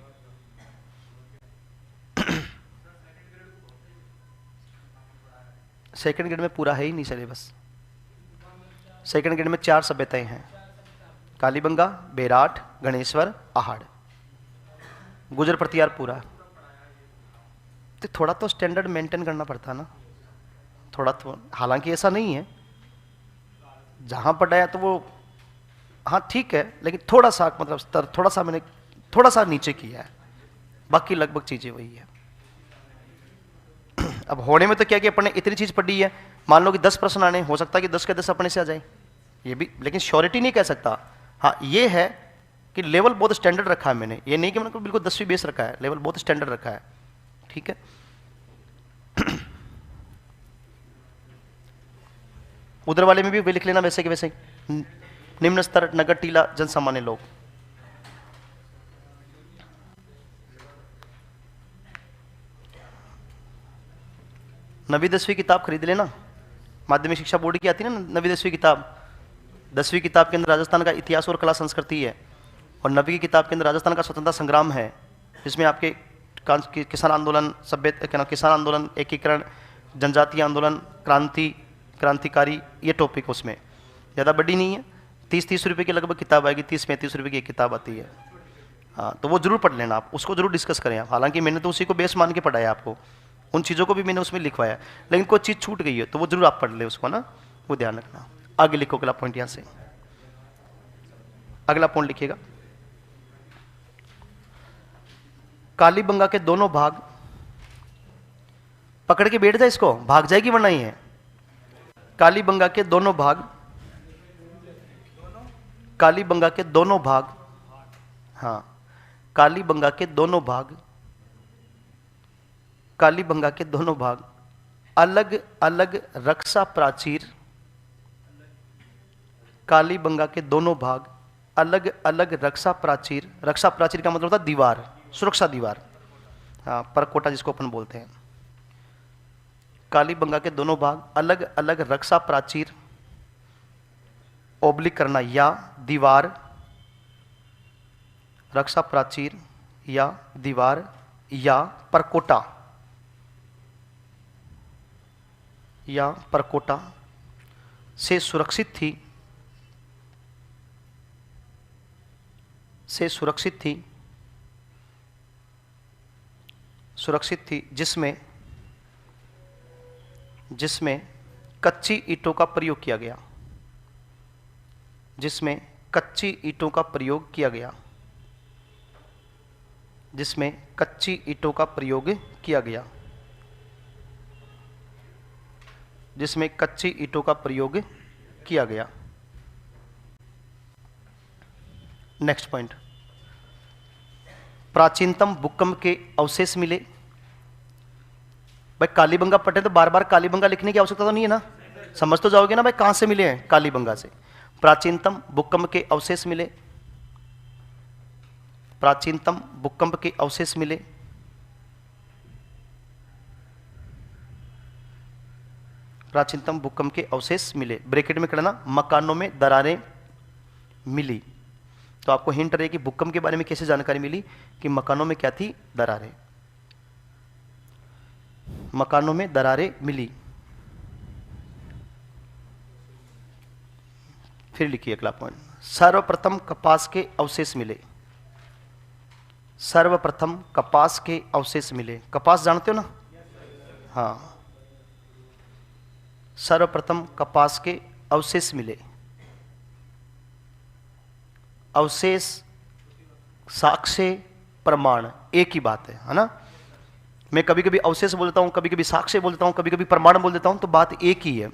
सेकंड ग्रेड में पूरा है ही नहीं सिलेबस। सेकंड ग्रेड में 4 सभ्यताएं हैं, कालीबंगा, बेराट, गणेश्वर, आहड़, गुजर प्रतिहार पूरा। तो थोड़ा तो स्टैंडर्ड मेंटेन करना पड़ता ना, थोड़ा तो। हालांकि ऐसा नहीं है, जहां पढ़ाया तो वो हाँ ठीक है, लेकिन थोड़ा सा मतलब स्तर थोड़ा सा मैंने थोड़ा सा नीचे किया है, बाकी लगभग चीजें वही है। अब होने में तो क्या कि अपने इतनी चीज पढ़ी है, मान लो कि 10 प्रश्न आने, हो सकता है कि 10 के 10 अपने से आ जाए, ये भी, लेकिन श्योरिटी नहीं कह सकता। हाँ, ये है कि लेवल बहुत स्टैंडर्ड रखा है मैंने, ये नहीं कि मैंने बिल्कुल 10वीं बेस रखा है, लेवल बहुत स्टैंडर्ड रखा है, ठीक है। उधर वाले में भी वे लिख लेना वैसे कि वैसे, निम्न स्तर, नगर टीला, जन सामान्य लोग। नवीं 10वीं किताब खरीद लेना, माध्यमिक शिक्षा बोर्ड की आती है ना नवीं 10वीं किताब। 10वीं किताब के अंदर राजस्थान का इतिहास और कला संस्कृति है, और 9वीं की किताब के अंदर राजस्थान का स्वतंत्रता संग्राम है, जिसमें आपके किसान आंदोलन, सभ्यता, किसान आंदोलन, एकीकरण, जनजातीय आंदोलन, क्रांतिकारी, ये टॉपिक उसमें ज़्यादा बड़ी नहीं है। 30-30 रुपये की लगभग किताब आएगी, 30-35 रुपये की एक किताब आती है। हाँ, तो वो जरूर पढ़ लेना आप, उसको जरूर डिस्कस करें आप। हालांकि मैंने तो उसी को बेस मान के पढ़ाया आपको, उन चीज़ों को भी मैंने उसमें लिखवाया, लेकिन कोई चीज़ छूट गई है तो वो जरूर आप पढ़ ले उसको ना, वो ध्यान रखना। आगे लिखो अगला पॉइंट, यहाँ से अगला पॉइंट लिखिएगा। कालीबंगा के दोनों भाग, पकड़ के बैठ जाए इसको, भाग जाएगी वरना ही है। कालीबंगा के दोनों भाग, कालीबंगा के दोनों भाग, हाँ, कालीबंगा के दोनों भाग, कालीबंगा के दोनों भाग अलग अलग रक्षा प्राचीर, कालीबंगा के दोनों भाग अलग अलग रक्षा प्राचीर, रक्षा प्राचीर का मतलब होता है दीवार, सुरक्षा दीवार, हाँ, परकोटा जिसको अपन बोलते हैं। कालीबंगा के दोनों भाग अलग अलग रक्षा प्राचीर, ओब्लिक करना या दीवार, रक्षा प्राचीर या दीवार या परकोटा या परकोटा से सुरक्षित थी, से सुरक्षित थी, सुरक्षित थी, जिसमें जिसमें कच्ची ईंटों का प्रयोग किया गया, जिसमें कच्ची ईंटों का प्रयोग किया गया, जिसमें कच्ची ईंटों का प्रयोग किया गया, जिसमें कच्ची ईंटों का प्रयोग किया गया। नेक्स्ट पॉइंट, प्राचीनतम भूकंप के अवशेष मिले। भाई कालीबंगा पट्टे तो बार बार कालीबंगा लिखने की आवश्यकता तो नहीं है ना, समझ तो जाओगे ना भाई कहां से मिले हैं, कालीबंगा से। प्राचीनतम भूकंप के अवशेष मिले, प्राचीनतम भूकंप के अवशेष मिले। प्राचीनतम भूकंप के अवशेष मिले, ब्रैकेट में करना मकानों में दरारें मिली। तो आपको हिंट रहे कि भूकंप के बारे में कैसे जानकारी मिली कि मकानों में क्या थी, दरारें, मकानों में दरारें मिली। फिर लिखिए अगला पॉइंट, सर्वप्रथम कपास के अवशेष मिले। सर्वप्रथम कपास के अवशेष मिले। कपास जानते हो ना, हाँ, सर्वप्रथम कपास के अवशेष मिले। अवशेष, साक्ष्य, प्रमाण एक ही बात है ना। मैं कभी कभी अवशेष बोलता हूं, कभी कभी साक्ष्य बोलता हूं, कभी कभी प्रमाण बोल देता हूं, तो बात एक ही है।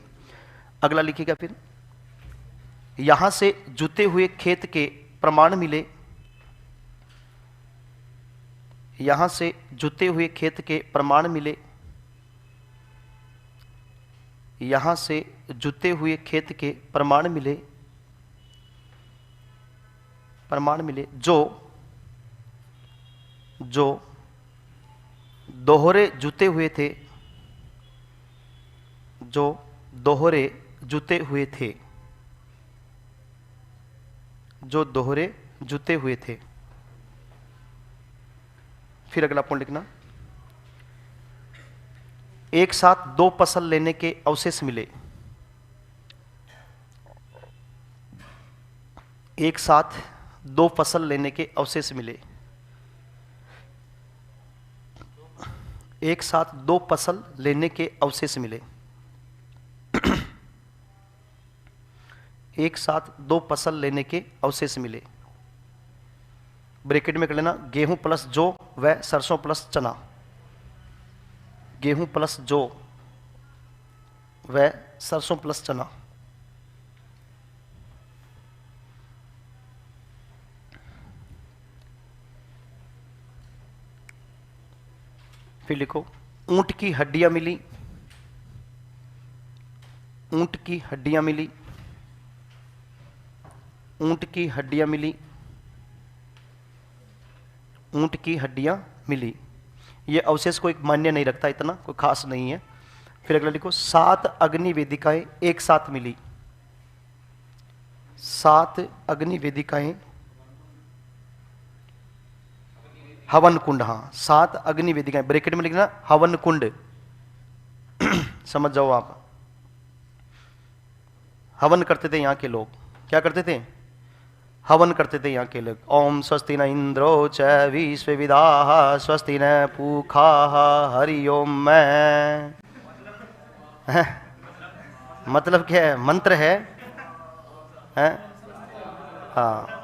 अगला लिखिएगा फिर, यहां से जुते हुए खेत के प्रमाण मिले। यहां से जुते हुए खेत के प्रमाण मिले। यहां से जुते हुए खेत के प्रमाण मिले, प्रमाण मिले जो दोहरे जुते हुए थे, जो दोहरे जुते हुए थे, जो दोहरे जुते हुए थे। फिर अगला पॉइंट लिखना, एक साथ दो फसल लेने के अवशेष मिले। एक साथ दो फसल लेने के अवशेष मिले। एक साथ दो फसल लेने के अवशेष मिले। एक साथ दो फसल लेने के अवशेष मिले। ब्रैकेट में कर लेना, गेहूं प्लस जौ व सरसों प्लस चना। गेहूं प्लस जौ व सरसों प्लस चना। फिर लिखो, ऊंट की हड्डियां मिली। ऊंट की हड्डियां मिली। ऊंट की हड्डियां मिली। ऊंट की हड्डियां मिली। ये अवशेष कोई मान्य नहीं रखता, इतना कोई खास नहीं है। फिर अगला लिखो, 7 अग्नि वेदिकाएं एक साथ मिली। 7 अग्नि वेदिकाएं, हवन कुंड, हाँ 7 अग्नि वेदिकाएं, ब्रैकेट में लिखना हवन कुंड। समझ जाओ आप, हवन करते थे यहाँ के लोग। क्या करते थे? हवन करते थे यहाँ के लोग। ओम स्वस्ति न इंद्रो च विश्वविदाः स्वस्ति न पूषाः हरि ओम। मैं मतलब क्या है? मंत्र है, हाँ।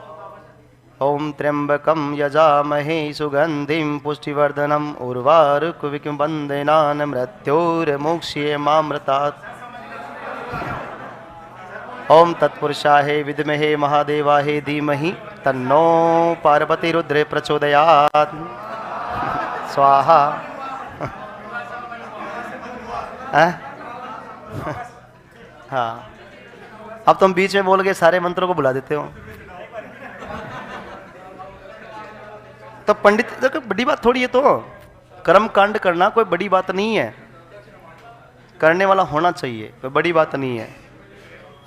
ओम त्र्यंबकम यजामहे सुगंधिम पुष्टिवर्धनम उर्वारुकविकं वंदेनान् मृत्योर्मुक्षयेमामृतात्। ओम तत्पुरुषाय विद्महे महादेवाय धीमहि तन्नो पार्वती रुद्र प्रचोदयात्। स्वाहा। हाँ, अब तुम बीच में बोल के सारे मंत्रों को बुला देते हो। तो पंडित, देखो बड़ी बात थोड़ी है, तो कर्म कांड करना कोई बड़ी बात नहीं है, करने वाला होना चाहिए, कोई बड़ी बात नहीं है।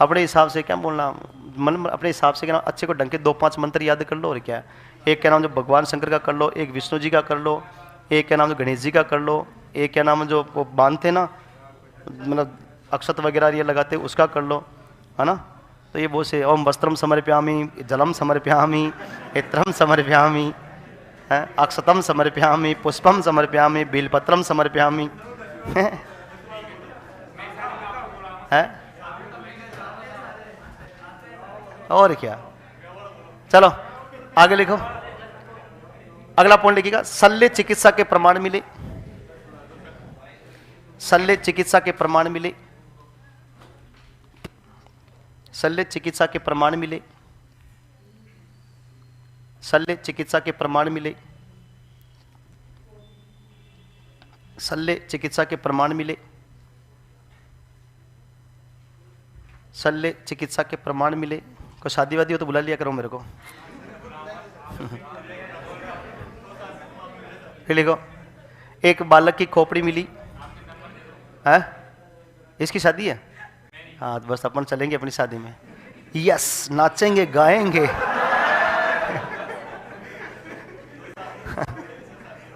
अपने हिसाब से क्या बोलना, मन अपने हिसाब से क्या, अच्छे को ढंग के 2-5 मंत्र याद कर लो और क्या। एक क्या नाम जो भगवान शंकर का कर लो, एक विष्णु जी का कर लो, एक क्या नाम जो गणेश जी का कर लो, एक क्या नाम जो वो बांधते ना, मतलब अक्षत वगैरह ये लगाते उसका कर लो, है ना। तो ये बहुत से, ओम वस्त्रम समर्पयामि, जलम समर्पयामि, इत्रम समर्पयामि, अक्षतम समर्पयामि, पुष्पम समर्पयामि, बिलपत्रम समर्पयामि, है और क्या। चलो आगे लिखो, अगला पॉइंट लिखिएगा, शल्य चिकित्सा के प्रमाण मिले। शल्य चिकित्सा के प्रमाण मिले। शल्य चिकित्सा के प्रमाण मिले, शल्य चिकित्सा के प्रमाण मिले, शल्य चिकित्सा के प्रमाण मिले, शल्य चिकित्सा के प्रमाण मिले। कोई शादी वादी हो तो बुला लिया करो मेरे को। फिर लिखो, एक बालक की खोपड़ी मिली है, इसकी शादी है। हाँ बस अपन चलेंगे अपनी शादी में, यस नाचेंगे गाएंगे।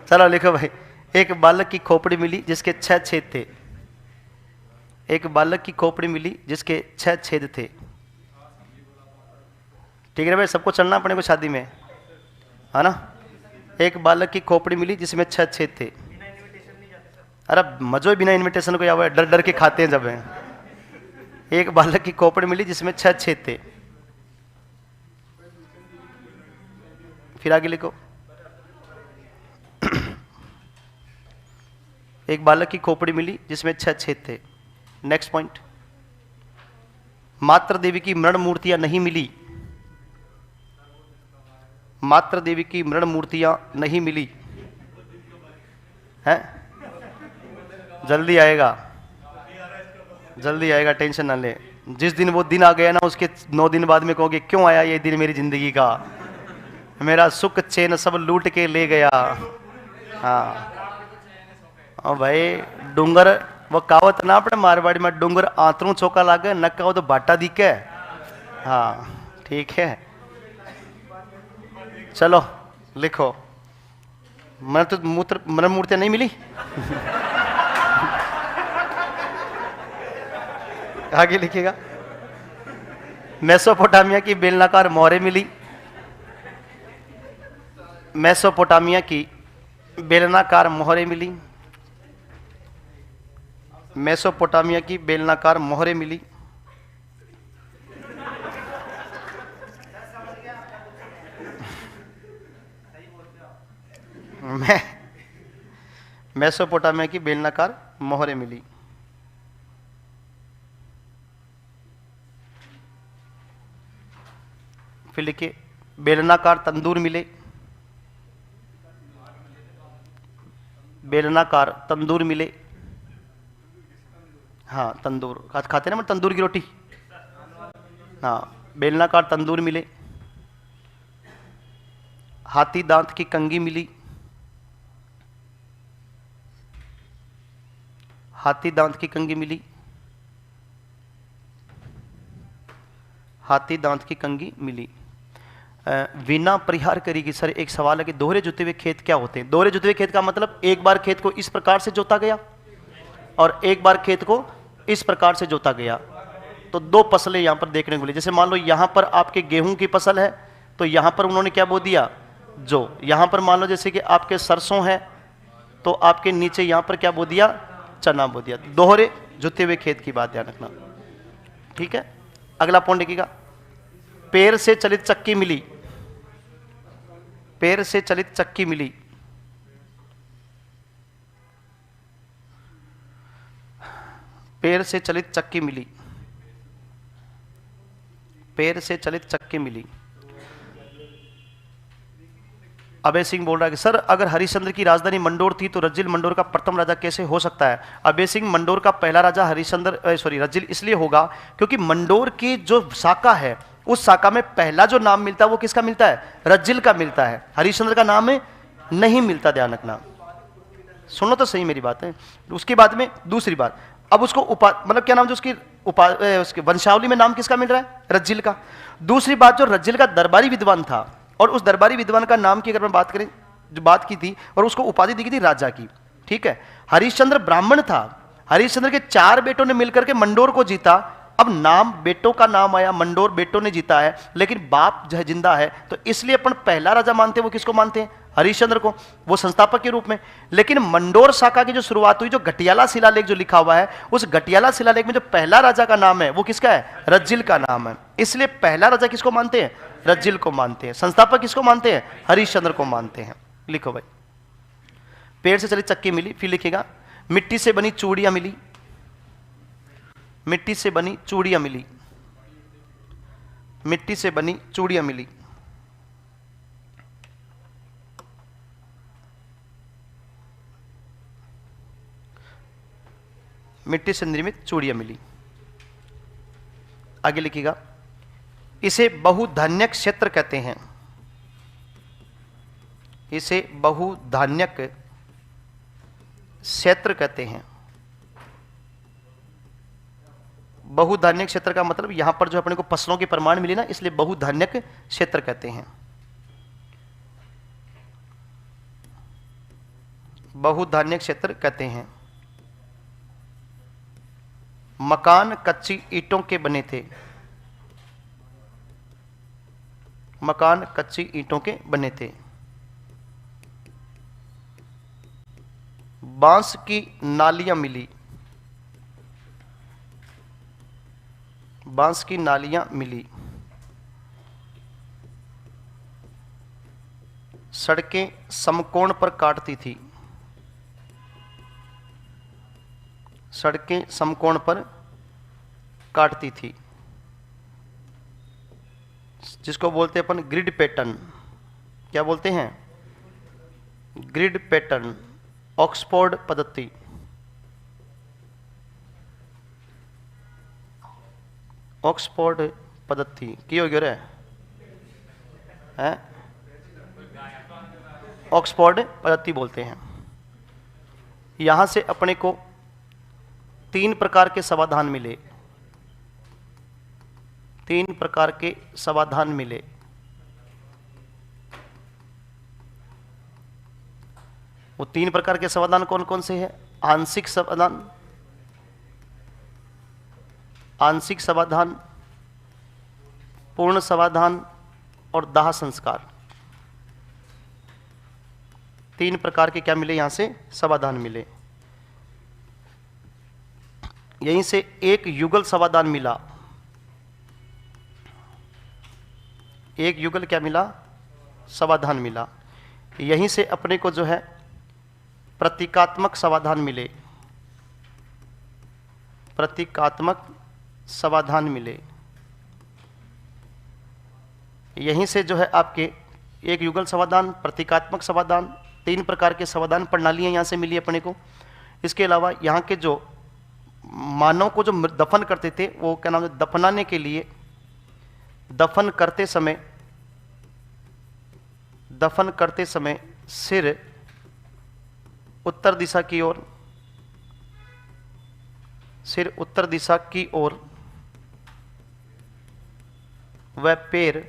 चलो लिखो भाई, एक बालक की खोपड़ी मिली जिसके 6 छेद थे। एक बालक की खोपड़ी मिली जिसके 6 छेद थे। ठीक है भाई, सबको चलना अपने को शादी में, है ना। एक बालक की खोपड़ी मिली जिसमें 6 छेद थे। अरे मजो बिना इनविटेशन को या हुआ, डर डर के खाते हैं जब हैं। एक बालक की खोपड़ी मिली जिसमें 6 छेद थे। फिर आगे लिखो, एक बालक की खोपड़ी मिली जिसमें 6 छेद थे। नेक्स्ट पॉइंट, मात्र देवी की मृण मूर्तियां नहीं मिली। मात्र देवी की मृण मूर्तियां नहीं मिली हैं। जल्दी आएगा, जल्दी आएगा, टेंशन ना ले। जिस दिन वो दिन आ गया ना, उसके 9 दिन बाद में कहोगे क्यों आया ये दिन मेरी जिंदगी का, मेरा सुख चैन सब लूट के ले गया। हाँ और भाई डूंगर, वो कहावत ना अपने मारवाड़ी में, डूंगर आंतरों चौका लागे न कहो तो बाटा दिखे। हाँ ठीक है, चलो लिखो, मैं तो मृण मूर्तियां नहीं मिली। आगे लिखिएगा, मेसोपोटामिया की बेलनाकार मोहरें मिली। मेसोपोटामिया की बेलनाकार मोहरें मिली। मेसोपोटामिया की बेलनाकार मोहरें मिली। मेसोपोटामिया की बेलनाकार मोहरें मिली। फिर लिखिए, बेलनाकार तंदूर मिले। बेलनाकार तंदूर मिले। हाँ तंदूर खाते ना, मैं तंदूर की रोटी। हाँ बेलनाकार तंदूर मिले। हाथी दांत की कंघी मिली। हाथी दांत की कंघी मिली। हाथी दांत की कंघी मिली। वीणा परिहार करेगी। सर एक सवाल है कि दोहरे जुते हुए खेत क्या होते हैं? दोहरे जुते हुए खेत का मतलब एक बार खेत को इस प्रकार से जोता गया और एक बार खेत को इस प्रकार से जोता गया, तो 2 फसलें यहां पर देखने को मिली। जैसे मान लो यहां पर आपके गेहूं की फसल है, तो यहां पर उन्होंने क्या बो दिया, जो। यहां पर मान लो जैसे कि आपके सरसों है, तो आपके नीचे यहां पर क्या बो दिया, चना बो दिया। दोहरे जुते हुए खेत की बात ध्यान रखना, ठीक है। अगला पॉइंट देखिएगा, पैर से चलित चक्की मिली। पैर से चलित चक्की मिली। पैर से चलित चक्की मिली। पैर से चलित चक्की मिली। अभय सिंह बोल रहा है कि सर अगर हरिश्चंद्र की राजधानी मंडोर थी तो रज्जिल मंडोर का प्रथम राजा कैसे हो सकता है? अभय सिंह, मंडोर का पहला राजा रज्जिल इसलिए होगा क्योंकि मंडोर की जो शाखा है, उस शाखा में पहला जो नाम मिलता है वो किसका मिलता है, रज्जिल का मिलता है। हरिश्चंद्र का नाम नहीं मिलता, ध्यान रखना। सुनो तो सही मेरी बात है। उसके बाद में दूसरी बात, अब उसको मतलब क्या नाम जो उसके वंशावली में नाम किसका मिल रहा है, रज्जिल का। दूसरी बात, जो रज्जिल का दरबारी विद्वान था, और उस दरबारी विद्वान का नाम की अगर मैं बात करें, जो बात की थी, और उसको उपाधि दी थी राजा की, ठीक है। हरिश्चंद्र ब्राह्मण था। हरिश्चंद्र के 4 बेटों ने मिलकर के मंडोर को जीता। अब नाम बेटों का नाम आया, मंडोर बेटों ने जीता है, लेकिन बाप जो है जिंदा है, तो इसलिए अपन पहला राजा मानते हैं। वो किसको मानते हैं, हरिश्चंद्र को, वो संस्थापक के रूप में। लेकिन मंडोर शाखा की जो शुरुआत हुई, जो घटियाला शिलालेख जो लिखा हुआ है, उस घटियाला शिलालेख में जो पहला राजा का नाम है वो किसका है, रज्जिल का नाम है। इसलिए पहला राजा किसको मानते हैं, रज्जिल को मानते हैं। संस्थापक किसको मानते हैं, हरिश्चंद्र को मानते हैं। लिखो भाई, पेड़ से चली चक्की मिली। फिर लिखेगा, मिट्टी से बनी चूड़ियां मिली। मिट्टी से बनी चूड़ियां मिली। मिट्टी से बनी चूड़ियां मिली। मिट्टी से निर्मित चूड़ियां मिली। आगे लिखिएगा, इसे बहुधान्यक क्षेत्र कहते हैं। इसे बहुधान्यक क्षेत्र कहते हैं। बहुधान्यक क्षेत्र का मतलब यहां पर जो अपने को फसलों के प्रमाण मिले ना, इसलिए बहुधान्यक क्षेत्र कहते हैं। बहुधान्यक क्षेत्र कहते हैं। मकान कच्ची ईंटों के बने थे। मकान कच्ची ईंटों के बने थे। बांस की नालियां मिली। बांस की नालियां मिली। सड़कें समकोण पर काटती थी। सड़कें समकोण पर काटती थी, जिसको बोलते हैं अपन ग्रिड पैटर्न। क्या बोलते हैं? Grid pattern. ऑक्सफोर्ड पद्धति। ऑक्सफोर्ड पद्धति की होगी रे हैं? ऑक्सफोर्ड पद्धति बोलते हैं। यहां से अपने को 3 प्रकार के समाधान मिले। 3 प्रकार के समाधान मिले। वो 3 प्रकार के समाधान कौन कौन से हैं? आंशिक समाधान, आंशिक समाधान, पूर्ण समाधान और दाह संस्कार। 3 प्रकार के क्या मिले? यहां से समाधान मिले। यहीं से एक युगल समाधान मिला। एक युगल क्या मिला? समाधान मिला। यहीं से अपने को जो है प्रतीकात्मक समाधान मिले। प्रतीकात्मक समाधान मिले। यहीं से जो है आपके एक युगल समाधान, प्रतीकात्मक समाधान, 3 प्रकार के समाधान प्रणालियां यहां से मिली अपने को। इसके अलावा यहाँ के जो मानव को जो दफन करते थे, वो क्या नाम है, दफनाने के लिए दफन करते समय सिर उत्तर दिशा की ओर, सिर उत्तर दिशा की ओर व पैर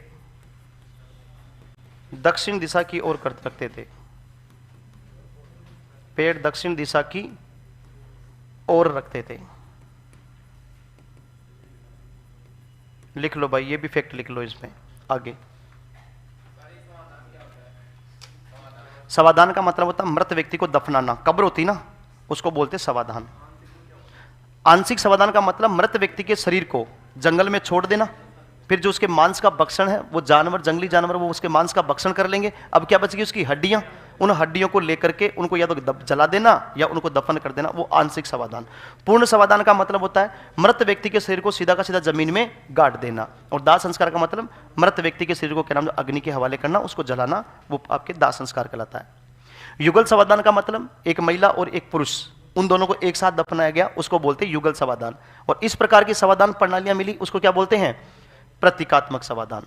दक्षिण दिशा की ओर रखते थे। पैर दक्षिण दिशा की ओर रखते थे। लिख लो भाई, ये भी फैक्ट लिख लो इसमें आगे। समाधान का मतलब होता है मृत व्यक्ति को दफनाना। कब्र होती ना, उसको बोलते समाधान। आंशिक समाधान का मतलब मृत व्यक्ति के शरीर को जंगल में छोड़ देना, फिर जो उसके मांस का भक्षण है, वो जानवर, जंगली जानवर, वो उसके मांस का भक्षण कर लेंगे। अब क्या बचेगी? उसकी हड्डियां। उन हड्डियों को लेकर के उनको या तो जला देना या उनको दफन कर देना, वो आंशिक समाधान। पूर्ण समाधान का मतलब होता है मृत व्यक्ति के शरीर को सीधा का सीधा जमीन में गाड़ देना। और दाह संस्कार का मतलब मृत व्यक्ति के शरीर को क्या नाम, अग्नि के हवाले करना, उसको जलाना, वो आपके दाह संस्कार कहलाता है। युगल समाधान का मतलब एक महिला और एक पुरुष, उन दोनों को एक साथ दफनाया गया, उसको बोलते हैं युगल समाधान। और इस प्रकार की समाधान प्रणालियां मिली, उसको क्या बोलते हैं? प्रतीकात्मक समाधान।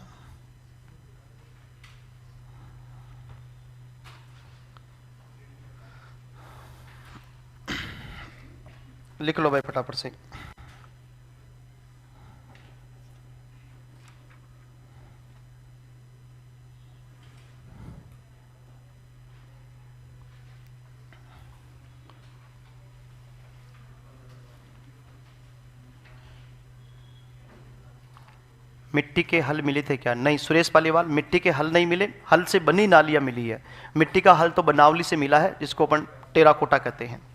लिख लो भाई फटाफट से। मिट्टी के हल मिले थे क्या? नहीं, सुरेश पालीवाल, मिट्टी के हल नहीं मिले, हल से बनी नालियां मिली है। मिट्टी का हल तो बनावली से मिला है, जिसको अपन टेराकोटा कहते हैं।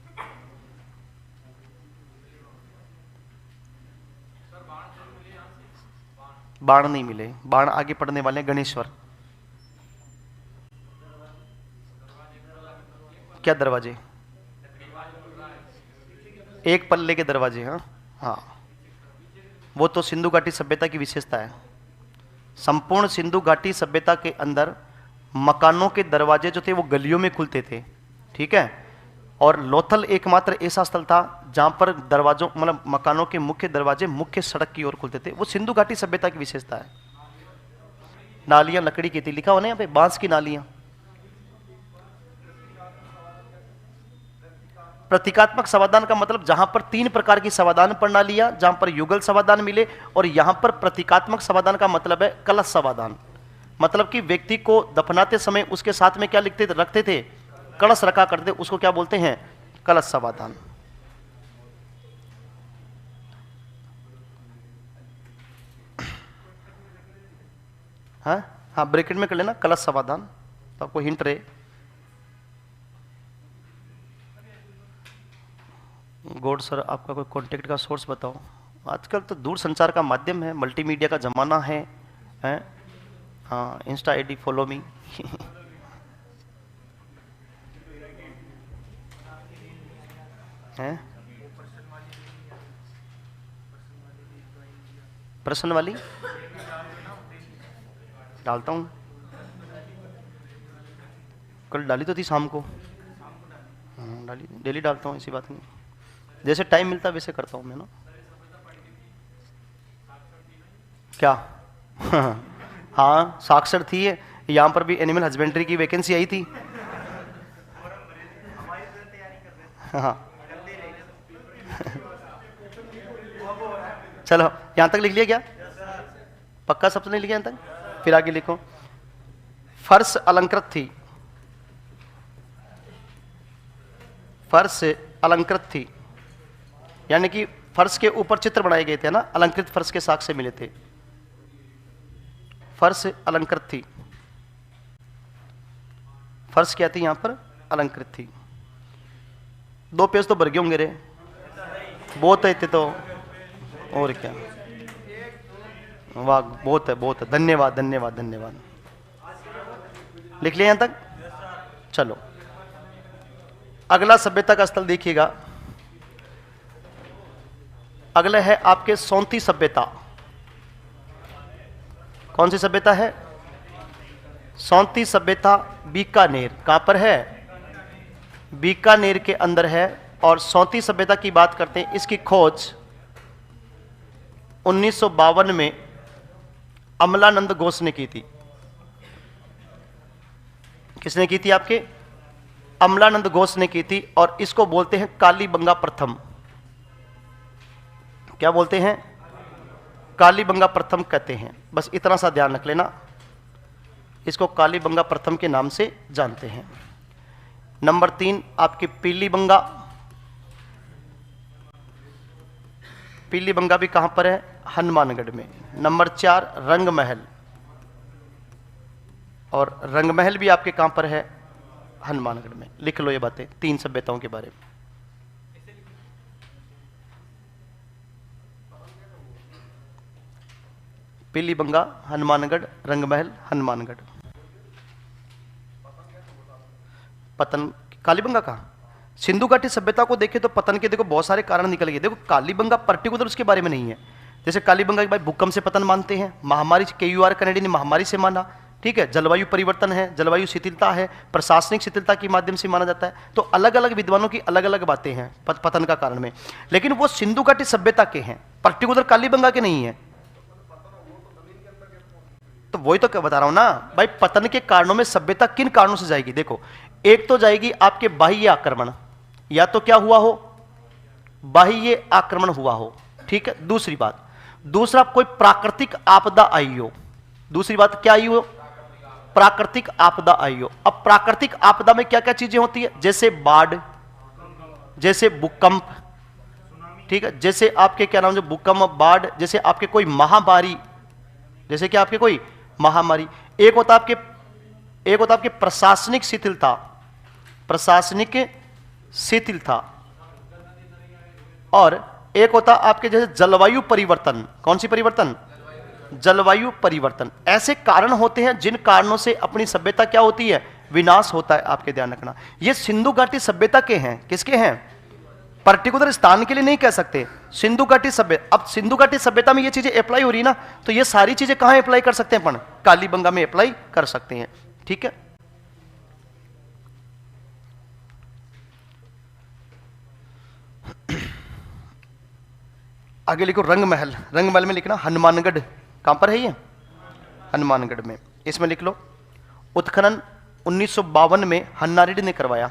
बाण नहीं मिले, बाण आगे पढ़ने वाले हैं। गणेश्वर, क्या दरवाजे? एक पल्ले के दरवाजे। हाँ हाँ, वो तो सिंधु घाटी सभ्यता की विशेषता है। संपूर्ण सिंधु घाटी सभ्यता के अंदर मकानों के दरवाजे जो थे वो गलियों में खुलते थे, ठीक है, और लोथल एकमात्र ऐसा स्थल था जहां पर दरवाजों मतलब मकानों के मुख्य दरवाजे मुख्य सड़क की ओर खुलते थे। वो सिंधु घाटी सभ्यता की विशेषता है। नालियां लकड़ी की थी, लिखा होना यहाँ पे, बांस की नालियां। प्रतीकात्मक समाधान का मतलब जहां पर 3 प्रकार की समाधान प्रणालियां, जहां पर युगल समाधान मिले, और यहां पर प्रतीकात्मक समाधान का मतलब है कलश समाधान। मतलब कि व्यक्ति को दफनाते समय उसके साथ में क्या रखते थे, कलश रखा करते, उसको क्या बोलते हैं, कलश समाधान। हाँ, ब्रैकेट में कर लेना कलश समाधान, तो आपको हिंट रहे। गॉड सर, आपका कोई कॉन्टेक्ट का सोर्स बताओ। आजकल तो दूर संचार का माध्यम है, मल्टीमीडिया का जमाना है, हाँ, इंस्टा आईडी फॉलो मी। हैं प्रश्न वाली डालता हूँ, कल डाली तो थी शाम को, हाँ डाली, डेली डालता हूँ, ऐसी बात नहीं, जैसे टाइम मिलता वैसे करता हूँ मैं ना। क्या हाँ, साक्षर थी है, यहाँ पर भी एनिमल हस्बेंड्री की वैकेंसी आई थी। हाँ चलो, यहाँ तक लिख लिया क्या? पक्का सबसे नहीं लिखा यहाँ तक? फिर आगे लिखो। फर्श अलंकृत थी, फर्श अलंकृत थी, यानी कि फर्श के ऊपर चित्र बनाए गए थे ना, अलंकृत फर्श के साक्ष्य मिले थे। फर्श अलंकृत थी, फर्श क्या थी? यहां पर अलंकृत थी। 2 पेज तो भर गए होंगे रे, बहुत है इतने तो, और क्या, वाह, बहुत है, बहुत है, धन्यवाद धन्यवाद धन्यवाद। लिख लिया यहां तक? चलो अगला सभ्यता का स्थल देखिएगा। अगला है आपके सोंती सभ्यता। कौन सी सभ्यता है? सोंती सभ्यता बीकानेर। कहां पर है? बीकानेर के अंदर है। और सोंती सभ्यता की बात करते हैं, इसकी खोज 1952 में अमलानंद घोष ने की थी। किसने की थी? आपके अमलानंद घोष ने की थी। और इसको बोलते हैं कालीबंगा प्रथम। क्या बोलते हैं? कालीबंगा प्रथम कहते हैं। बस इतना सा ध्यान रख लेना, इसको कालीबंगा प्रथम के नाम से जानते हैं। नंबर 3 आपकी पीलीबंगा। पीलीबंगा भी कहां पर है? हनुमानगढ़ में। नंबर 4 रंगमहल। और रंगमहल भी आपके कहां पर है? हनुमानगढ़ में। लिख लो ये बातें 3 सभ्यताओं के बारे में। पीलीबंगा, हनुमानगढ़, रंगमहल, हनुमानगढ़। पतन कालीबंगा का सिंधु घाटी सभ्यता को देखें तो पतन के देखो बहुत सारे कारण निकल गए। देखो कालीबंगा पर्टिकुलर उसके बारे में नहीं है। जैसे कालीबंगा के भाई भूकंप से पतन मानते हैं, महामारी KUR कनेडी ने महामारी से माना, ठीक है, जलवायु परिवर्तन है, जलवायु शिथिलता है, प्रशासनिक शिथिलता के माध्यम से माना जाता है। तो अलग अलग विद्वानों की अलग अलग बातें हैं पतन का कारण में, लेकिन वो सिंधु घाटी सभ्यता के हैं, पर्टिकुलर कालीबंगा के नहीं है। तो वही तो बता रहा हूं ना भाई, पतन के कारणों में सभ्यता किन कारणों से जाएगी? देखो, एक तो जाएगी आपके बाह्य आक्रमण, या तो क्या हुआ हो, बाह्य आक्रमण हुआ हो, ठीक है। दूसरी बात, दूसरा कोई प्राकृतिक आपदा आई हो। दूसरी बात क्या आई हो? प्राकृतिक आपदा आई हो। अब प्राकृतिक आपदा में क्या क्या चीजें होती है? जैसे बाढ़, जैसे भूकंप, ठीक है, जैसे आपके क्या नाम, जो भूकंप, बाढ़, जैसे आपके कोई महामारी, जैसे कि आपके कोई महामारी। एक होता आपके प्रशासनिक शिथिलता, प्रशासनिक शिथिलता, और एक होता आपके जैसे जलवायु परिवर्तन। कौन सी परिवर्तन? जलवायु परिवर्तन। ऐसे कारण होते हैं जिन कारणों से अपनी सभ्यता क्या होती है? विनाश होता है। आपके ध्यान रखना, ये सिंधु घाटी सभ्यता के हैं। किसके हैं? पर्टिकुलर स्थान के लिए नहीं कह सकते। सिंधु घाटी सभ्यता, अब सिंधु घाटी सभ्यता में ये चीजें अप्लाई हो रही ना, तो ये सारी चीजें कहां अप्लाई कर सकते हैं अपन? कालीबंगा में अप्लाई कर सकते हैं। ठीक है, आगे लिखो रंगमहल। रंगमहल में लिखना हनुमानगढ़, कहां पर है ये? हनुमानगढ़ में। इसमें लिख लो उत्खनन 1952 में हन्ना रेड्डी ने करवाया।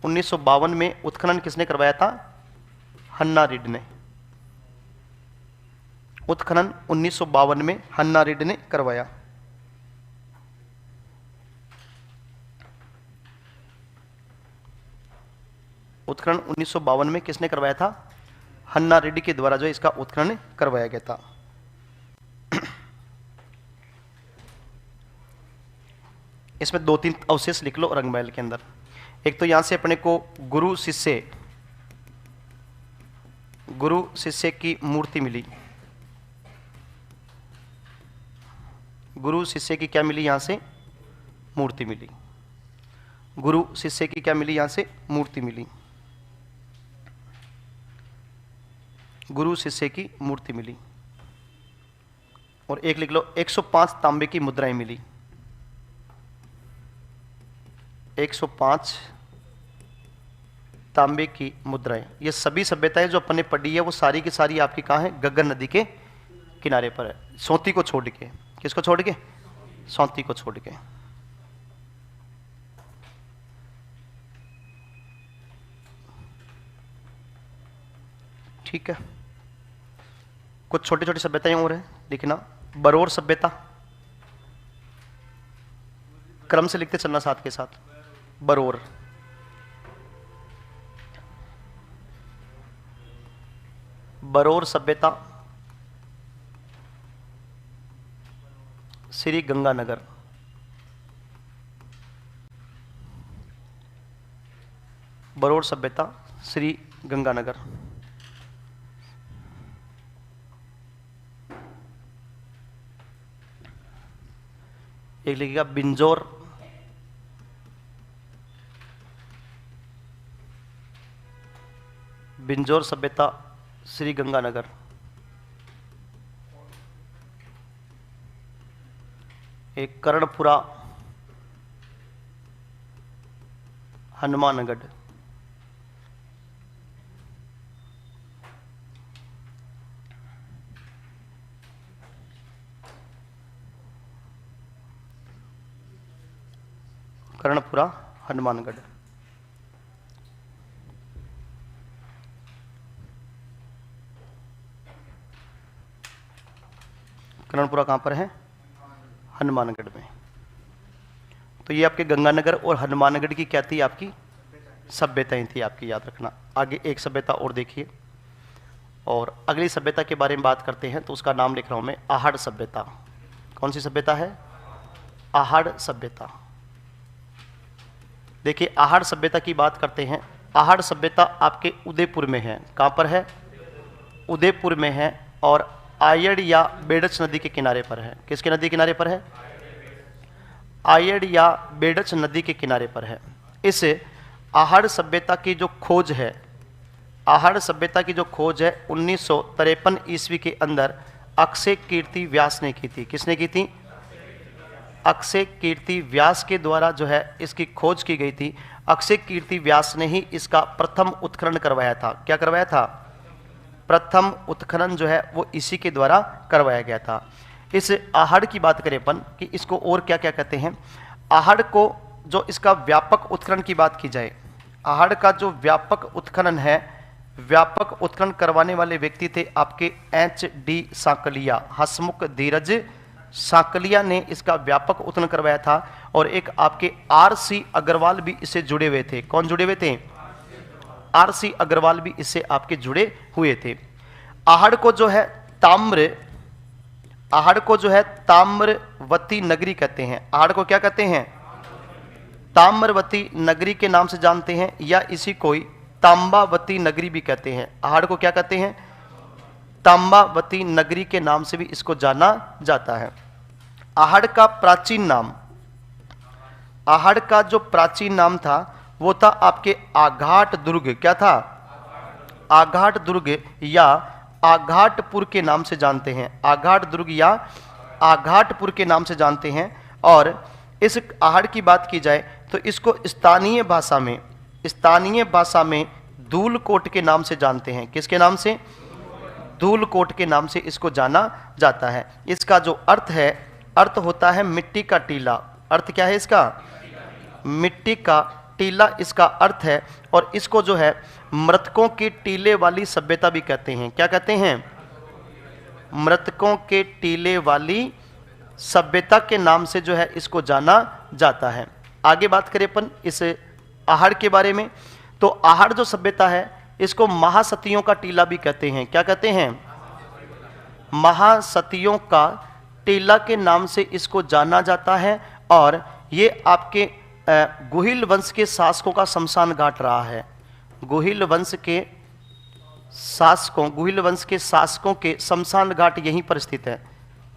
1952 में उत्खनन किसने करवाया था? हन्ना रेड्डी ने। उत्खनन 1952 में हन्ना रेड्डी ने करवाया। उत्खनन 1952 में किसने करवाया था? हन्ना रेड्डी के द्वारा जो इसका उत्खनन करवाया गया था। इसमें 2-3 अवशेष लिख लो रंगमहल के अंदर। एक तो यहां से अपने को गुरु शिष्य की मूर्ति मिली। गुरु शिष्य की क्या मिली? यहां से मूर्ति मिली। गुरु शिष्य की क्या मिली? यहां से मूर्ति मिली। गुरु शिष्य की मूर्ति मिली। और एक लिख लो 105 तांबे की मुद्राएं मिली। 105 तांबे की मुद्राएं। ये सभी सभ्यताएं जो अपन ने पढ़ी है वो सारी की सारी आपकी कहां है? गग्गर नदी के किनारे पर है, सौती को छोड़ के। किसको छोड़ के? सौती को छोड़ के। ठीक है, कुछ छोटी छोटी सभ्यताएं और हैं, लिखना। बरोर सभ्यता, क्रम से लिखते चलना साथ के साथ। बरोर, बरोर सभ्यता श्री गंगानगर। बरोर सभ्यता श्री गंगानगर। एक लिखिएगा बिंजोर, बिंजोर सभ्यता श्री गंगानगर। एक कर्णपुरा हनुमानगढ़। कर्णपुरा हनुमानगढ़। कर्णपुरा कहां पर है? हनुमानगढ़ में। तो ये आपके गंगानगर और हनुमानगढ़ की क्या थी? आपकी सभ्यताएं थी आपकी, याद रखना। आगे एक सभ्यता और देखिए, और अगली सभ्यता के बारे में बात करते हैं। तो उसका नाम लिख रहा हूं मैं, आहड़ सभ्यता। कौन सी सभ्यता है? आहड़ सभ्यता। देखिए आहड़ सभ्यता की बात करते हैं। आहड़ सभ्यता आपके उदयपुर में है। कहां पर है? उदयपुर में है, और आयड़ या बेडच नदी के किनारे पर है। किसके नदी किनारे पर है? आयड़ या बेडच नदी के किनारे पर है। इस आहड़ सभ्यता की जो खोज है, आहड़ सभ्यता की जो खोज है 1953 ईस्वी के अंदर अक्षय कीर्ति व्यास ने की थी। किसने की थी? अक्षय कीर्ति व्यास के द्वारा जो है इसकी खोज की गई थी। अक्षय कीर्ति व्यास ने ही इसका प्रथम उत्खनन करवाया था। क्या करवाया था? प्रथम उत्खनन जो है वो इसी के द्वारा करवाया गया था। इस आहड़ की बात करें अपन कि इसको और क्या क्या कहते हैं। आहड़ को जो इसका व्यापक उत्खनन की बात की जाए, आहड़ का जो व्यापक उत्खनन है, व्यापक उत्खनन करवाने वाले व्यक्ति थे आपके HD सांकलिया, हसमुख धीरज सांकलिया ने इसका व्यापक उत्खनन करवाया था। और एक आपके RC अग्रवाल भी इससे जुड़े हुए थे। कौन जुड़े हुए थे? RC अग्रवाल भी इससे आपके जुड़े हुए थे। आहड़ को जो है ताम्रवती नगरी कहते हैं। आहड़ को क्या कहते हैं? ताम्रवती नगरी के नाम से जानते हैं, या इसी कोई तांबावती नगरी भी कहते हैं। आहड़ को क्या कहते हैं? तांबावती नगरी के नाम से भी इसको जाना जाता है। आहड़ का प्राचीन नाम, आहड़ का जो प्राचीन नाम था वो था आपके आघाट दुर्ग। क्या था? आघाट दुर्ग या आघाटपुर के नाम से जानते हैं। आघाट दुर्ग या आघाटपुर के नाम से जानते हैं। और इस आहड़ की बात की जाए तो इसको स्थानीय भाषा में धूलकोट के नाम से जानते हैं। किसके नाम से? धूलकोट के नाम से इसको जाना जाता है। इसका जो अर्थ होता है मिट्टी का टीला। अर्थ क्या है इसका? मिट्टी का टीला इसका अर्थ है। और इसको जो है मृतकों के टीले वाली सभ्यता भी कहते हैं। क्या कहते हैं? मृतकों के टीले वाली सभ्यता के नाम से जो है इसको जाना जाता है। आगे बात करें अपन इस आहड़ के बारे में, तो आहड़ जो सभ्यता है इसको महासतियों का टीला भी कहते हैं। क्या कहते हैं? महासतियों का टीला के नाम से इसको जाना जाता है। और ये आपके गुहिल वंश के शासकों का शमशान घाट रहा है। गुहिल वंश के शासकों के शमशान घाट यहीं पर स्थित है।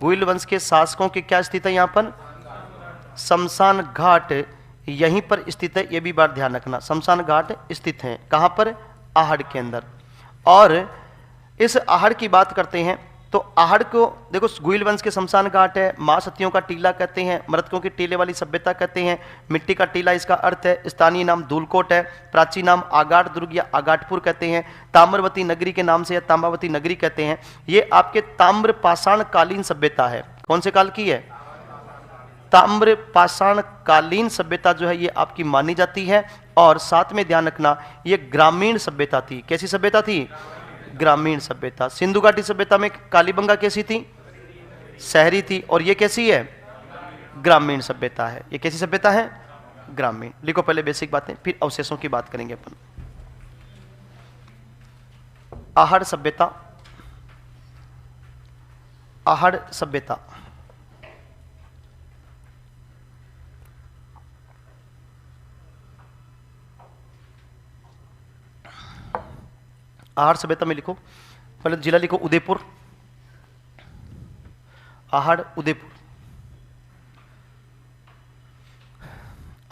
गुहिल वंश के शासकों के क्या स्थित है? यहाँ पर शमशान घाट यहीं पर स्थित है। ये भी बात ध्यान रखना, शमशान घाट स्थित है कहाँ पर? आहड़ के अंदर। और इस आहड़ की बात करते हैं तो आहड़ को देखो, गुहिल वंश के शमशान घाट है, महासतियों का टीला कहते हैं, मृतकों के टीले वाली सभ्यता कहते हैं, मिट्टी का टीला इसका अर्थ है, स्थानीय नाम धूलकोट है, प्राचीन नाम आगाट दुर्ग या आगाटपुर कहते हैं, ताम्रवती नगरी के नाम से या ताम्बावती नगरी कहते हैं। ये आपके ताम्र पाषाण कालीन सभ्यता है। कौन से काल की है? ताम्र पाषाण कालीन सभ्यता जो है ये आपकी मानी जाती है। और साथ में ध्यान रखना ये ग्रामीण सभ्यता थी। कैसी सभ्यता थी? ग्रामीण सभ्यता। सिंधु घाटी सभ्यता में कालीबंगा कैसी थी? शहरी थी। और ये कैसी है? ग्रामीण सभ्यता है। ये कैसी सभ्यता है? ग्रामीण। लिखो पहले बेसिक बातें, फिर अवशेषों की बात करेंगे अपन। आहड़ सभ्यता। आहड़ सभ्यता आहड़ सभ्यता में लिखो पहले जिला लिखो उदयपुर। आहड़ उदयपुर।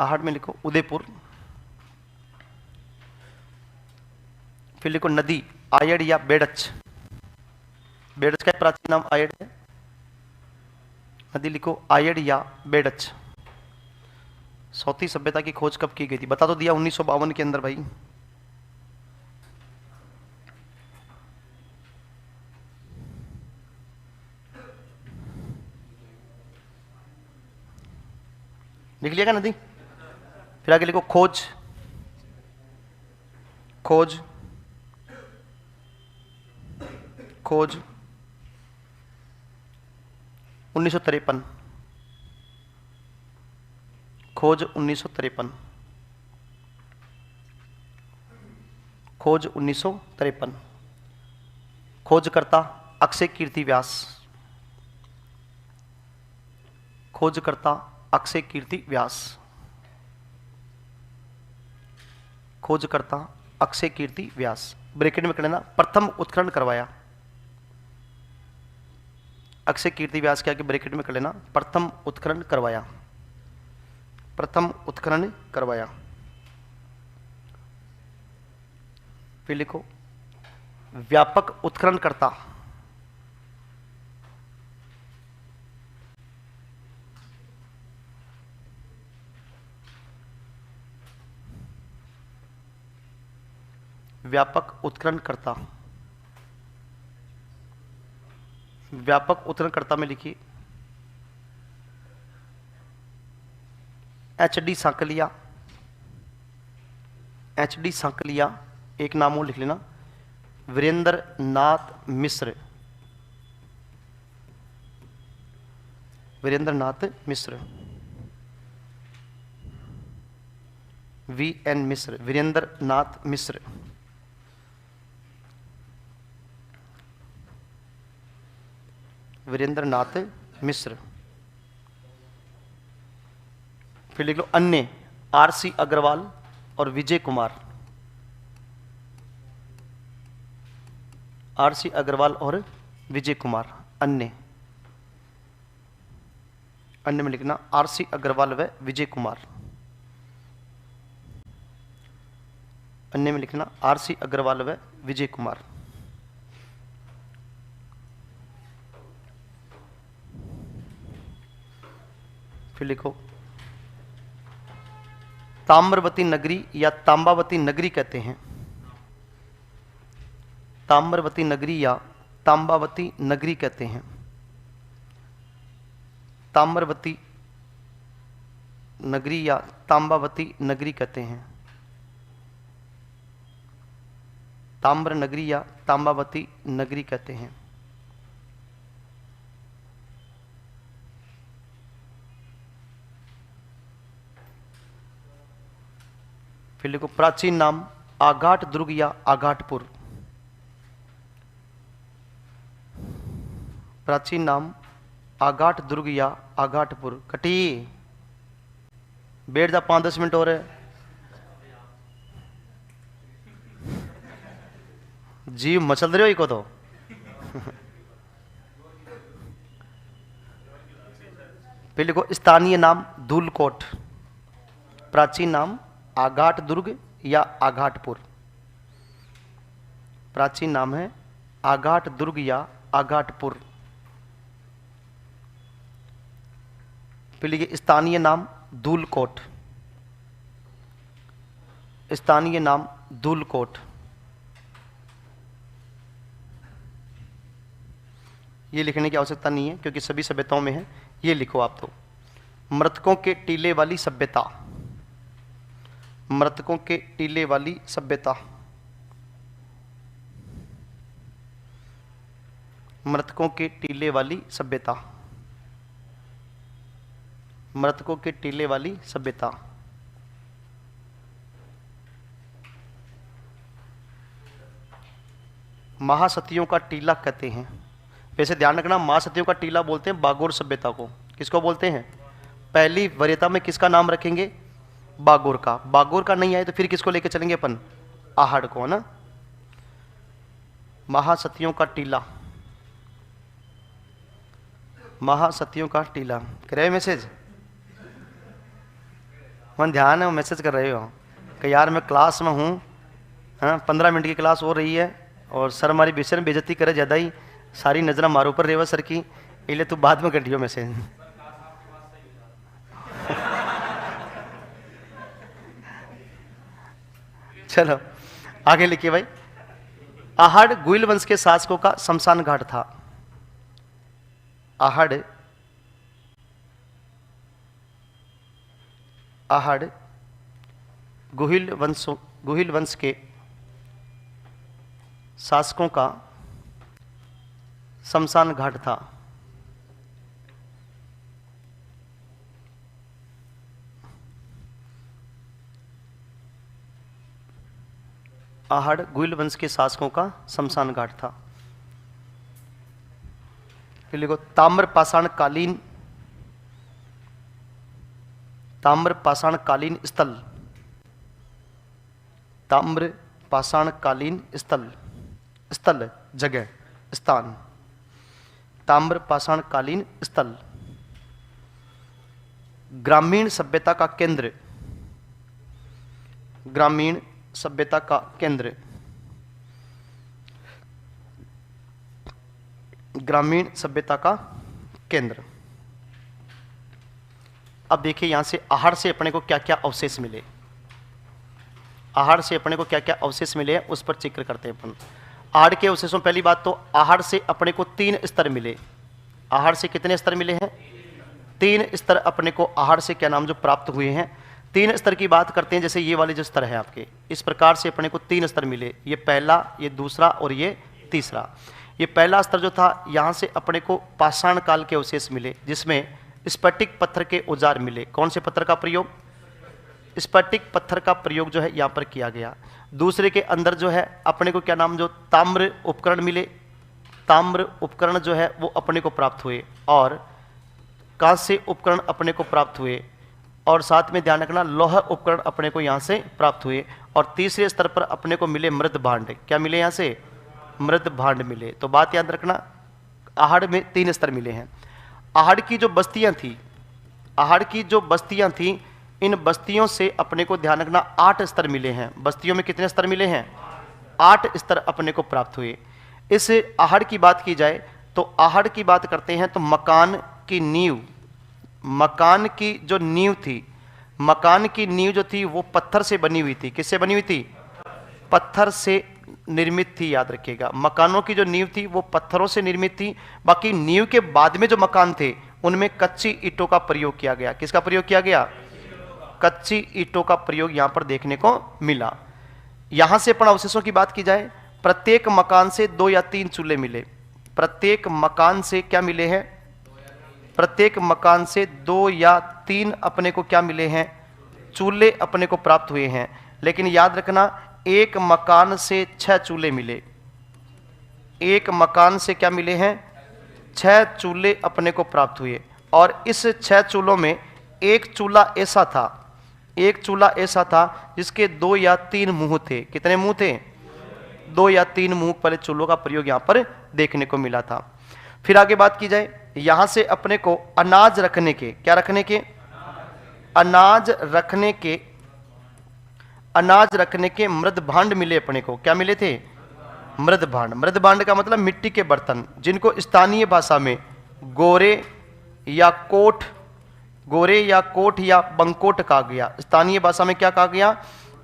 आहड़ में लिखो उदयपुर। फिर लिखो नदी आयड़ या बेड़च। बेड़च का प्राचीन नाम आयड़ है। नदी लिखो आयड़ या बेड़च। सौती सभ्यता की खोज कब की गई थी? बता तो दिया 1952 के अंदर भाई। लिख लिया क्या नदी? फिर आगे लिखो खोज। खोज खोज 1953। खोज 1953। खोज 1953। खोजकर्ता अक्षय कीर्ति व्यास। खोजकर्ता अक्षय कीर्ति व्यास। खोजकर्ता अक्षय कीर्ति व्यास। ब्रैकेट में कर लेना, प्रथम उत्खनन करवाया। अक्षय कीर्ति व्यास के आगे ब्रैकेट में कर लेना, प्रथम उत्खनन करवाया। प्रथम उत्खनन करवाया। फिर लिखो व्यापक उत्खननकर्ता। व्यापक उत्खननकर्ता। व्यापक उत्खननकर्ता में लिखिए HD सांकलिया। HD सांकलिया एक नाम और लिख लेना, वीरेंद्र नाथ मिश्र। वीरेंद्र नाथ मिश्र। VN मिश्र। वीरेंद्र नाथ मिश्र। वीरेंद्र नाथ मिश्र। फिर लिख लो अन्य RC अग्रवाल और विजय कुमार। RC अग्रवाल और विजय कुमार। अन्य अन्य में लिखना RC अग्रवाल व विजय कुमार। अन्य में लिखना आरसी अग्रवाल व विजय कुमार। फिर लिखो ताम्रवती नगरी या तांबावती नगरी कहते हैं। ताम्रवती नगरी या तांबावती नगरी कहते हैं। ताम्रवती नगरी या तांबावती नगरी कहते हैं। ताम्र नगरी या तांबावती नगरी कहते हैं। फिर लिखो प्राचीन नाम आघाट दुर्ग या आघाटपुर। प्राचीन नाम आघाट दुर्ग या आघाटपुर। कटी बैठ जा 5-10 मिनट और है। जीव मचल रहे हो इको तो। फिर लिखो स्थानीय नाम धूलकोट। प्राचीन नाम आघाट दुर्ग या आघाटपुर। प्राचीन नाम है आघाट दुर्ग या आघाटपुर। फिर लिखिए स्थानीय नाम धूलकोट। स्थानीय नाम धूलकोट। ये लिखने की आवश्यकता नहीं है क्योंकि सभी सभ्यताओं में है। ये लिखो आप तो मृतकों के टीले वाली सभ्यता। मृतकों के टीले वाली सभ्यता। मृतकों के टीले वाली सभ्यता। मृतकों के टीले वाली सभ्यता। महासतियों का टीला कहते हैं। वैसे ध्यान रखना महासतियों का टीला बोलते हैं बागोर सभ्यता को। किसको बोलते हैं? पहली वरीयता में किसका नाम रखेंगे? बागोर का। बागोर का नहीं आए तो फिर किसको लेके चलेंगे अपन? आहड़ को, है ना। महासतियों का टीला। महासतियों का टीला कर रहे मैसेज? मन ध्यान है मैसेज कर रहे हो कि यार मैं क्लास में हूँ, हाँ 15 मिनट की क्लास हो रही है और सर हमारी विषय में बेइज्जती करे ज़्यादा ही, सारी नजर मारो ऊपर रेवा सर की, इसलिए तू बाद में कर दियो मैसेज। चलो आगे लिखिए भाई। आहड़ गुइल वंश के शासकों का शमशान घाट था। आहड़ गुहिल वंश के शासकों का शमशान घाट था। आहड़ गुइल वंश के शासकों का शमशान घाट था। फिर लिखो ताम्र पाषाणकालीन स्थल। ताम्र पाषाणकालीन स्थल, स्थल जगह, स्थान। ताम्र पाषाणकालीन स्थल। ग्रामीण सभ्यता का केंद्र। ग्रामीण सभ्यता का केंद्र। ग्रामीण सभ्यता का केंद्र। अब देखिए यहां से आहड़ से अपने को क्या क्या अवशेष मिले। आहड़ से अपने को क्या क्या अवशेष मिले हैं उस पर जिक्र करते हैं अपन। आहड़ के अवशेषों, पहली बात तो आहड़ से अपने को 3 स्तर मिले। आहड़ से कितने स्तर मिले हैं? 3 स्तर अपने को आहड़ से क्या नाम जो प्राप्त हुए हैं। 3 स्तर की बात करते हैं, जैसे ये वाले जो स्तर है आपके, इस प्रकार से अपने को 3 स्तर मिले। ये पहला, ये दूसरा और ये तीसरा। ये पहला स्तर जो था, यहाँ से अपने को पाषाण काल के अवशेष मिले, जिसमें स्फटिक पत्थर के औजार मिले। कौन से पत्थर का प्रयोग? स्फटिक पत्थर का प्रयोग जो है यहाँ पर किया गया। दूसरे के अंदर जो है अपने को क्या नाम जो ताम्र उपकरण मिले। ताम्र उपकरण जो है वो अपने को प्राप्त हुए, और कांस्य उपकरण अपने को प्राप्त हुए, और साथ में ध्यान रखना लौह उपकरण अपने को यहाँ से प्राप्त हुए। और तीसरे स्तर पर अपने को मिले मृद भांड। क्या मिले यहाँ से? मृद भांड मिले। तो बात याद रखना, आहड़ में 3 स्तर मिले हैं। आहड़ की जो बस्तियां थी, आहड़ की जो बस्तियां थी, इन बस्तियों से अपने को ध्यान रखना 8 स्तर मिले हैं। बस्तियों में कितने स्तर मिले हैं? 8 स्तर अपने को प्राप्त हुए। इस आहड़ की बात की जाए तो आहड़ की बात करते हैं तो मकान की नींव, मकान की जो नींव थी, मकान की नींव जो थी वो पत्थर से बनी हुई थी। किससे बनी हुई थी? पत्थर से निर्मित थी। याद रखिएगा, मकानों की जो नींव थी वो पत्थरों से निर्मित थी। बाकी नींव के बाद में जो मकान थे उनमें कच्ची ईंटों का प्रयोग किया गया। किसका प्रयोग किया गया? कच्ची ईंटों का प्रयोग यहां पर देखने को मिला। यहां से अपन अवशेषों की बात की जाए, प्रत्येक मकान से 2 या 3 चूल्हे मिले। प्रत्येक मकान से क्या मिले हैं? प्रत्येक मकान से 2 या 3 अपने को क्या मिले हैं? चूल्हे अपने को प्राप्त हुए हैं। लेकिन याद रखना, एक मकान से 6 चूल्हे मिले। एक मकान से क्या मिले हैं? 6 चूल्हे अपने को प्राप्त हुए। और इस 6 चूल्हों में एक चूल्हा ऐसा था, एक चूल्हा ऐसा था जिसके 2 या 3 मुंह थे। कितने मुंह थे? 2 या 3 मुंह वाले चूल्हों का प्रयोग यहां पर देखने को मिला था। फिर आगे बात की जाए, यहां से अपने को अनाज रखने के, क्या रखने के? अनाज रखने के, अनाज रखने के मृद भांड मिले अपने को। क्या मिले थे? मृद भांड। मृद भांड का मतलब मिट्टी के बर्तन, जिनको स्थानीय भाषा में गोरे या कोठ, गोरे या कोठ या बंकोट कहा गया। स्थानीय भाषा में क्या कहा गया?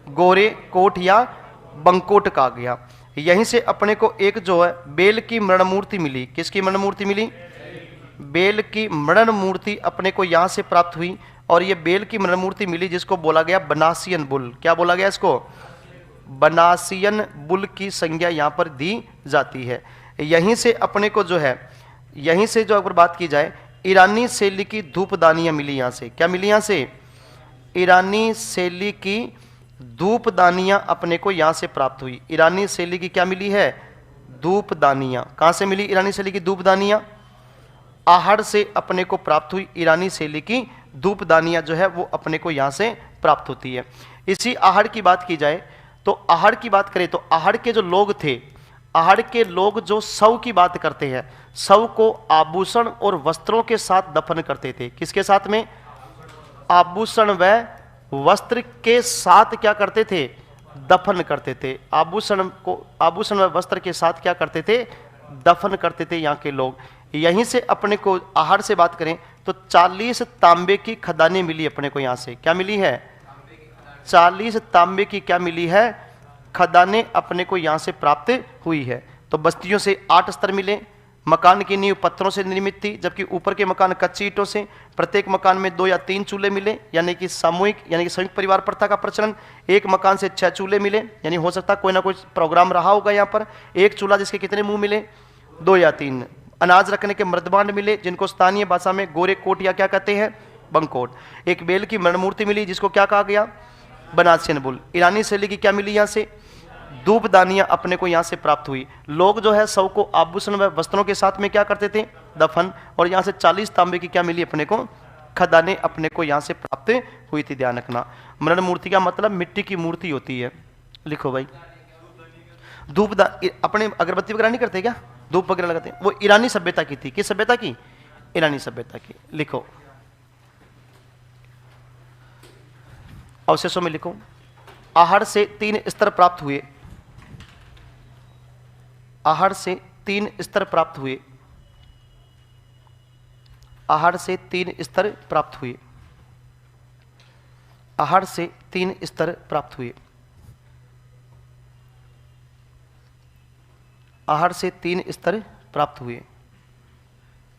गोरे, कोठ या बंकोट कहा गया। यहीं से अपने को एक जो है बेल की मृण मूर्ति मिली। किसकी मृण मूर्ति मिली? बेल की मृण मूर्ति अपने को यहां से प्राप्त हुई। और ये बेल की मृण मूर्ति मिली जिसको बोला गया बनासियन बुल। क्या बोला गया इसको? बनासियन बुल की संज्ञा यहां पर दी जाती है। यहीं से अपने को जो है, यहीं से जो अगर बात की जाए, ईरानी शैली की धूपदानियां मिली। यहां से क्या मिली? यहां से ईरानी शैली की धूपदानियां अपने को यहां से प्राप्त हुई। ईरानी शैली की क्या मिली है? धूपदानियां। कहां से मिली ईरानी शैली की धूपदानियां? आहड़ से अपने को प्राप्त हुई। ईरानी शैली की धूपदानियां जो है वो अपने को यहां से प्राप्त होती है। इसी आहड़ की बात की जाए तो आहड़ की बात करें तो आहड़ के जो लोग थे, आहड़ के लोग जो शव की बात करते हैं, शव को आभूषण और वस्त्रों के साथ दफन करते थे। किसके साथ में? आभूषण व वस्त्र के साथ क्या करते थे? दफन करते थे। आभूषण को, आभूषण व वस्त्र के साथ क्या करते थे? दफन करते थे यहाँ के लोग। यहीं से अपने को आहड़ से बात करें तो 40 तांबे की खदानें मिली अपने को। यहाँ से क्या मिली है? 40 तांबे की क्या मिली है? खदानें अपने को यहाँ से प्राप्त हुई है। तो बस्तियों से 8 स्तर मिले। मकान की नींव पत्थरों से निर्मित थी, जबकि ऊपर के मकान कच्ची ईंटों से। प्रत्येक मकान में 2 या 3 चूल्हे मिले, यानी कि सामूहिक, यानी कि संयुक्त परिवार प्रथा का प्रचलन। एक मकान से 6 चूल्हे मिले, यानी हो सकता कोई ना कोई प्रोग्राम रहा होगा यहाँ पर। एक चूल्हा जिसके कितने मुंह मिले? 2 या 3। अनाज रखने के मृदभांड मिले, जिनको स्थानीय भाषा में गोरे, कोट या क्या कहते हैं? बंकोट। एक बेल की मृण मूर्ति मिली जिसको क्या कहा गया? बनासियन बुल। ईरानी शैली की क्या मिली? यहाँ से धूपदानियां अपने को यहाँ से प्राप्त हुई। लोग जो है शव को आभूषण व वस्त्रों के साथ में क्या करते थे? दफन। और यहाँ से 40 तांबे की क्या मिली अपने को? खदानें अपने को यहाँ से प्राप्त हुई थी। ध्यान रखना, मृण मूर्ति का मतलब मिट्टी की मूर्ति होती है। लिखो भाई, धूपदान अपने अगरबत्ती वगैरह नहीं करते क्या? धूप वगैरह लगाते हैं, वो ईरानी सभ्यता की थी। किस सभ्यता की? ईरानी सभ्यता की। लिखो, अवशेषों में लिखो, आहड़ से 3 स्तर प्राप्त हुए। आहड़ से 3 स्तर प्राप्त हुए। आहड़ से 3 स्तर प्राप्त हुए। आहड़ से 3 स्तर प्राप्त हुए। आहड़ से 3 स्तर प्राप्त हुए।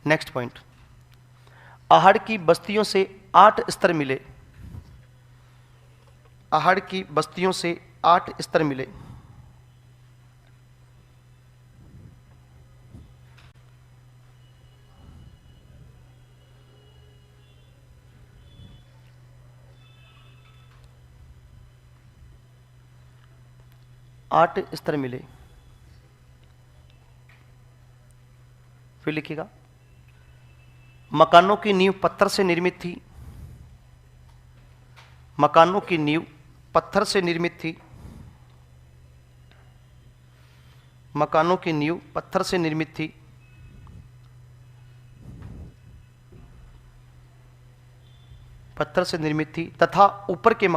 नेक्स्ट पॉइंट, आहड़ की बस्तियों से 8 स्तर मिले। आहड़ की बस्तियों से 8 स्तर मिले। आठ स्तर मिले। फिर लिखिएगा, मकानों की नींव पत्थर से निर्मित थी। मकानों की नींव पत्थर से निर्मित थी। मकानों की नींव पत्थर से निर्मित थी। पत्थर से निर्मित थी तथा ऊपर के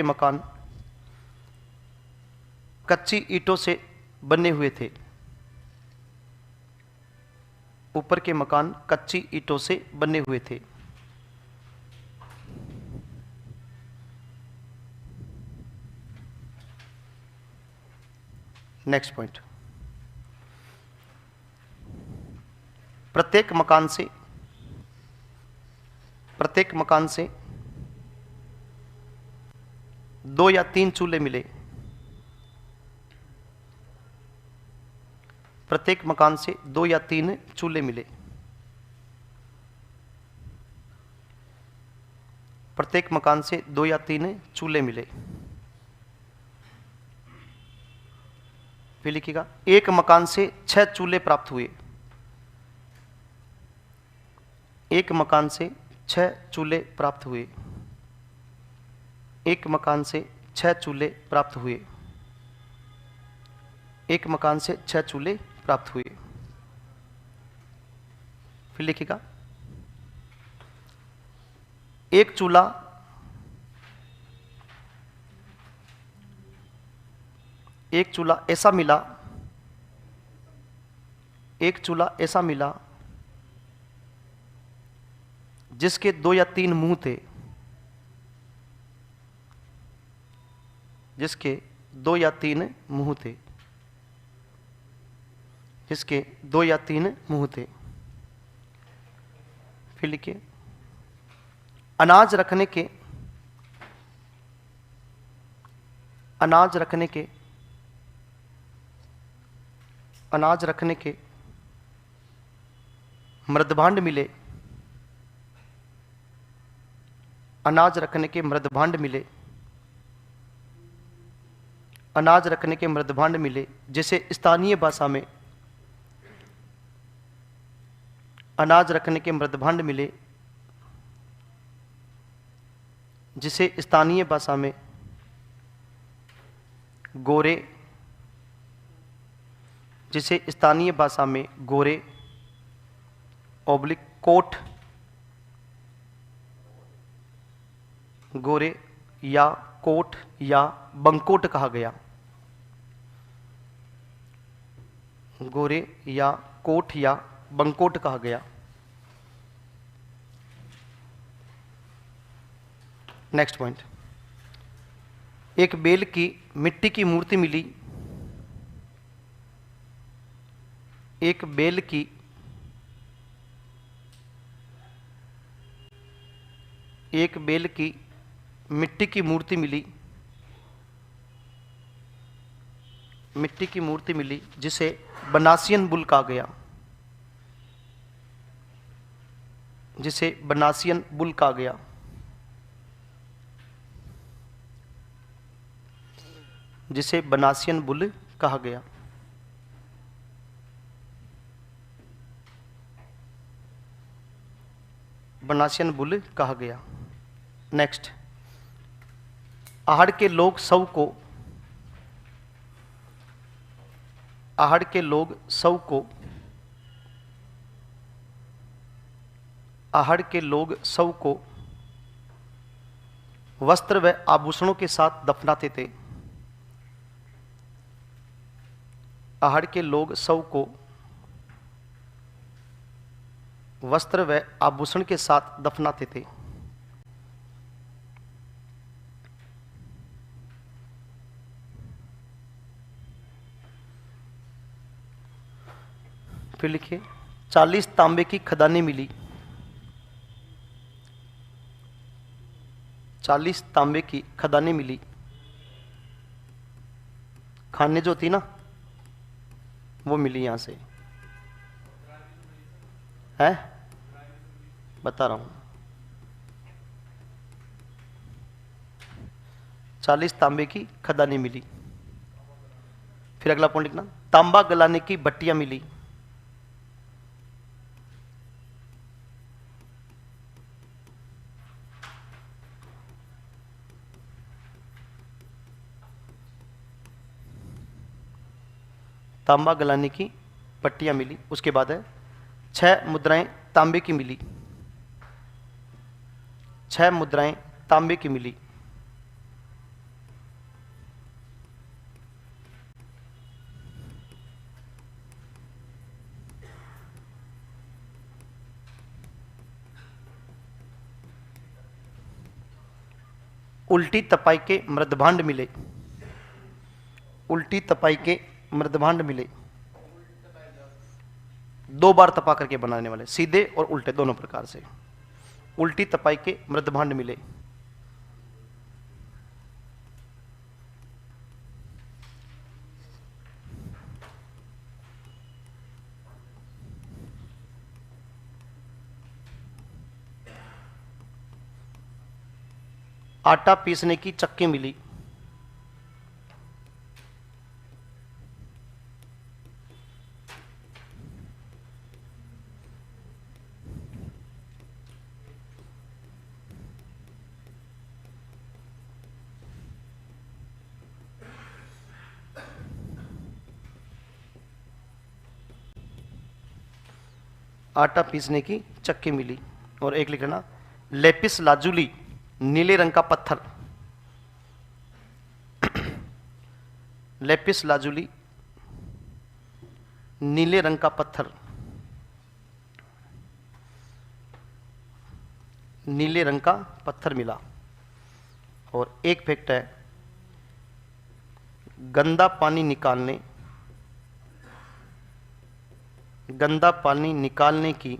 मकान कच्ची ईंटों से बने हुए थे। ऊपर के मकान कच्ची ईंटों से बने हुए थे। नेक्स्ट पॉइंट, प्रत्येक मकान से 2 या 3 चूल्हे मिले। प्रत्येक मकान से 2 या 3 चूल्हे मिले। प्रत्येक मकान से 2 या 3 चूल्हे मिले। फिर लिखिएगा, एक मकान से 6 चूल्हे प्राप्त हुए। एक मकान से 6 चूल्हे प्राप्त हुए। एक मकान से 6 चूल्हे प्राप्त हुए। एक मकान से 6 चूल्हे प्राप्त हुए। फिर लिखिएगा, एक चूल्हा ऐसा मिला, एक चूल्हा ऐसा मिला जिसके 2 या 3 मुंह थे। जिसके 2 या 3 मुंह थे। जिसके 2 या 3 मुंह थे। फिर लिखिए, अनाज रखने के मृदभांड मिले। अनाज रखने के मृदभांड मिले। अनाज रखने के मृदभांड मिले जिसे स्थानीय भाषा में अनाज रखने के मृदभांड मिले जिसे स्थानीय भाषा में गोरे ओब्लिक कोट, गोरे या कोट या बंकोट कहा गया। गोरे या कोट या बंकोट कहा गया। नेक्स्ट पॉइंट, एक बेल की मिट्टी की मूर्ति मिली। एक बेल की मिट्टी की मूर्ति मिली। मिट्टी की मूर्ति मिली जिसे बनासियन बुल कहा गया। जिसे बनासियन बुल कहा गया। जिसे बनासियन बुल कहा गया। बनासियन बुल कहा गया। नेक्स्ट, आहड़ के लोग सब को वस्त्र व आभूषणों के साथ दफनाते थे। आहड़ के लोग सब को वस्त्र व आभूषण के साथ दफनाते थे। फिर लिखिए, 40 तांबे की खदानें मिली। 40 तांबे की खदानें मिली। खाने जो थी ना वो मिली यहां से है, बता रहा हूं। 40 तांबे की खदानें मिली। फिर अगला पॉइंट लिखना, तांबा गलाने की भट्टियां मिली। तांबा गलाने की पट्टियां मिली। उसके बाद है 6 मुद्राएं तांबे की मिली, 6 मुद्राएं तांबे की मिली। उल्टी तपाई के मृदभांड मिले, उल्टी तपाई के मृदभांड मिले। 2 बार तपा करके बनाने वाले, सीधे और उल्टे दोनों प्रकार से। उल्टी तपाई के मृदभांड मिले। आटा पीसने की चक्की मिली, आटा पीसने की चक्की मिली। और एक लिख लेना, लेपिस लाजुली, नीले रंग का पत्थर। लेपिस लाजुली, नीले रंग का पत्थर, नीले रंग का पत्थर मिला। और एक फैक्ट है, गंदा पानी निकालने, गंदा पानी निकालने की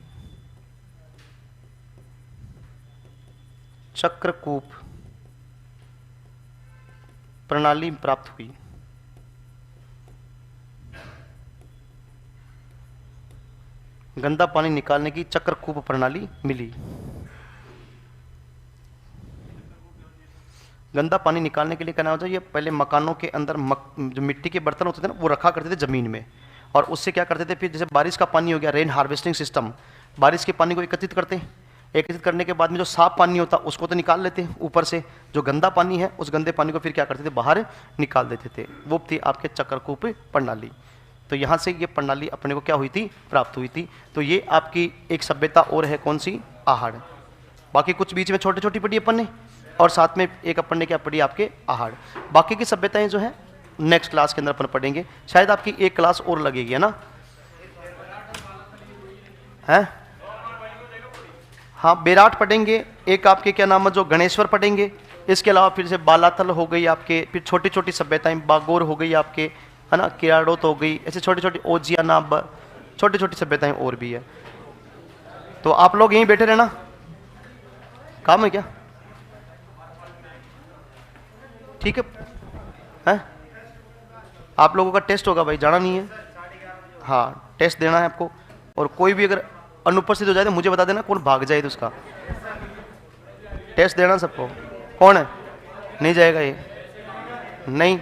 चक्रकूप प्रणाली प्राप्त हुई। गंदा पानी निकालने की चक्रकूप प्रणाली मिली। गंदा पानी निकालने के लिए कहना होता है, ये पहले मकानों के अंदर जो मिट्टी के बर्तन होते थे ना, वो रखा करते थे जमीन में, और उससे क्या करते थे, फिर जैसे बारिश का पानी हो गया, रेन हार्वेस्टिंग सिस्टम, बारिश के पानी को एकत्रित करते हैं, एकत्रित करने के बाद में जो साफ पानी होता उसको तो निकाल लेते हैं ऊपर से, जो गंदा पानी है उस गंदे पानी को फिर क्या करते थे, बाहर निकाल देते थे। वो थी आपके चक्रकूप प्रणाली। तो यहाँ से ये प्रणाली अपने को क्या हुई थी, प्राप्त हुई थी। तो ये आपकी एक सभ्यता और है, कौन सी, आहड़। बाकी कुछ बीच में छोटी छोटी पढ़ी अपन ने, और साथ में एक अपन ने क्या पढ़ी, आपके आहड़। बाकी की सभ्यताएं जो है नेक्स्ट क्लास के अंदर अपन पढ़ेंगे, शायद आपकी एक क्लास और लगेगी, है ना, है। हाँ, बेराट पढ़ेंगे, एक आपके क्या नाम है जो गणेश्वर पढ़ेंगे। इसके अलावा फिर से बालातल हो गई आपके, फिर छोटी छोटी सभ्यताएं, बागोर हो गई आपके, है ना, किराड़ोत हो गई, ऐसे छोटी छोटी ओजियाना, छोटी छोटी सभ्यताएं और भी है। तो आप लोग यहीं बैठे रहना, काम है क्या, ठीक है। आप लोगों का टेस्ट होगा भाई, जाना नहीं है, हाँ टेस्ट देना है आपको। और कोई भी अगर अनुपस्थित हो जाए तो मुझे बता देना, कौन भाग जाए तो उसका टेस्ट देना सबको। कौन है, नहीं जाएगा ये, नहीं